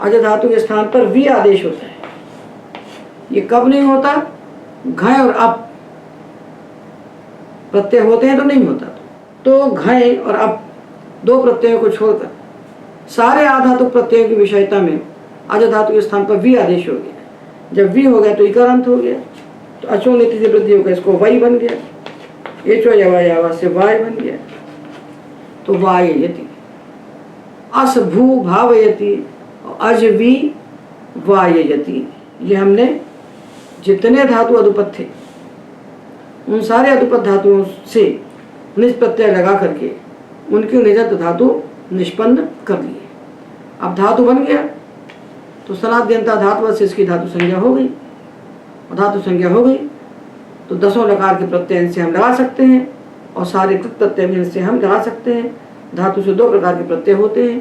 अज धातु के स्थान पर वी आदेश होता है। ये कब नहीं होता? घय और अप प्रत्यय होते हैं तो नहीं होता। तो घय और अप दो प्रत्ययों को छोड़कर सारे आधातु प्रत्ययों की विषयता में अज धातु के स्थान पर वी आदेश हो गया। जब वी हो गया तो इकारांत हो गया, तो अचो नीति से वृद्धि होकर इसको वाई बन गया। एचो यवायावा से वाय बन गया, तो वाययति। अस भू भावयति, अज वी वाययति। ये हमने जितने धातु अधुपद थे उन सारे अधुपद धातुओं से निज प्रत्यय लगा करके उनकी निजत धातु निष्पन्न कर लिए। अब धातु बन गया तो सनाद्यंता धातु से इसकी धातु संज्ञा हो गई, और धातु संज्ञा हो गई तो 10 लकार के प्रत्यय इनसे हम लगा सकते हैं और सारे कृत प्रत्यय भी इनसे हम लगा सकते हैं। धातु से 2 प्रकार के प्रत्यय होते हैं,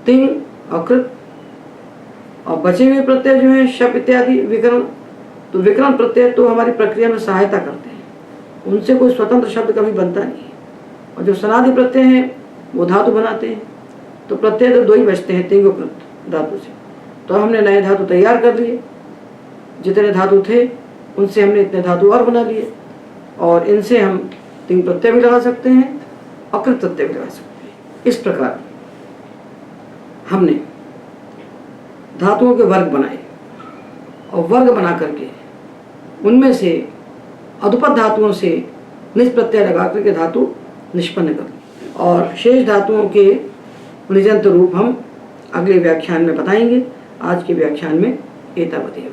तिंग और कृत, और बचे हुए प्रत्यय जो है शप इत्यादि विकरण। तो विकरण प्रत्यय तो हमारी प्रक्रिया में सहायता करते हैं, उनसे कोई स्वतंत्र शब्द कभी बनता नहीं है। और जो सनादि प्रत्यय हैं वो धातु बनाते हैं। तो प्रत्यय तो 2 ही बचते हैं, तिंग और कृत धातु से। तो हमने नए धातु तैयार कर लिए, जितने धातु थे उनसे हमने इतने धातु और बना लिए, और इनसे हम तिंग प्रत्यय भी लगा सकते हैं और कृत प्रत्यय भी लगा सकते हैं। इस प्रकार हमने धातुओं के वर्ग बनाए, और वर्ग बना करके उनमें से अधुपद धातुओं से निज प्रत्यय लगा करके धातु निष्पन्न कर ली। और शेष धातुओं के निजंत रूप हम अगले व्याख्यान में बताएंगे। आज के व्याख्यान में एतावदेव।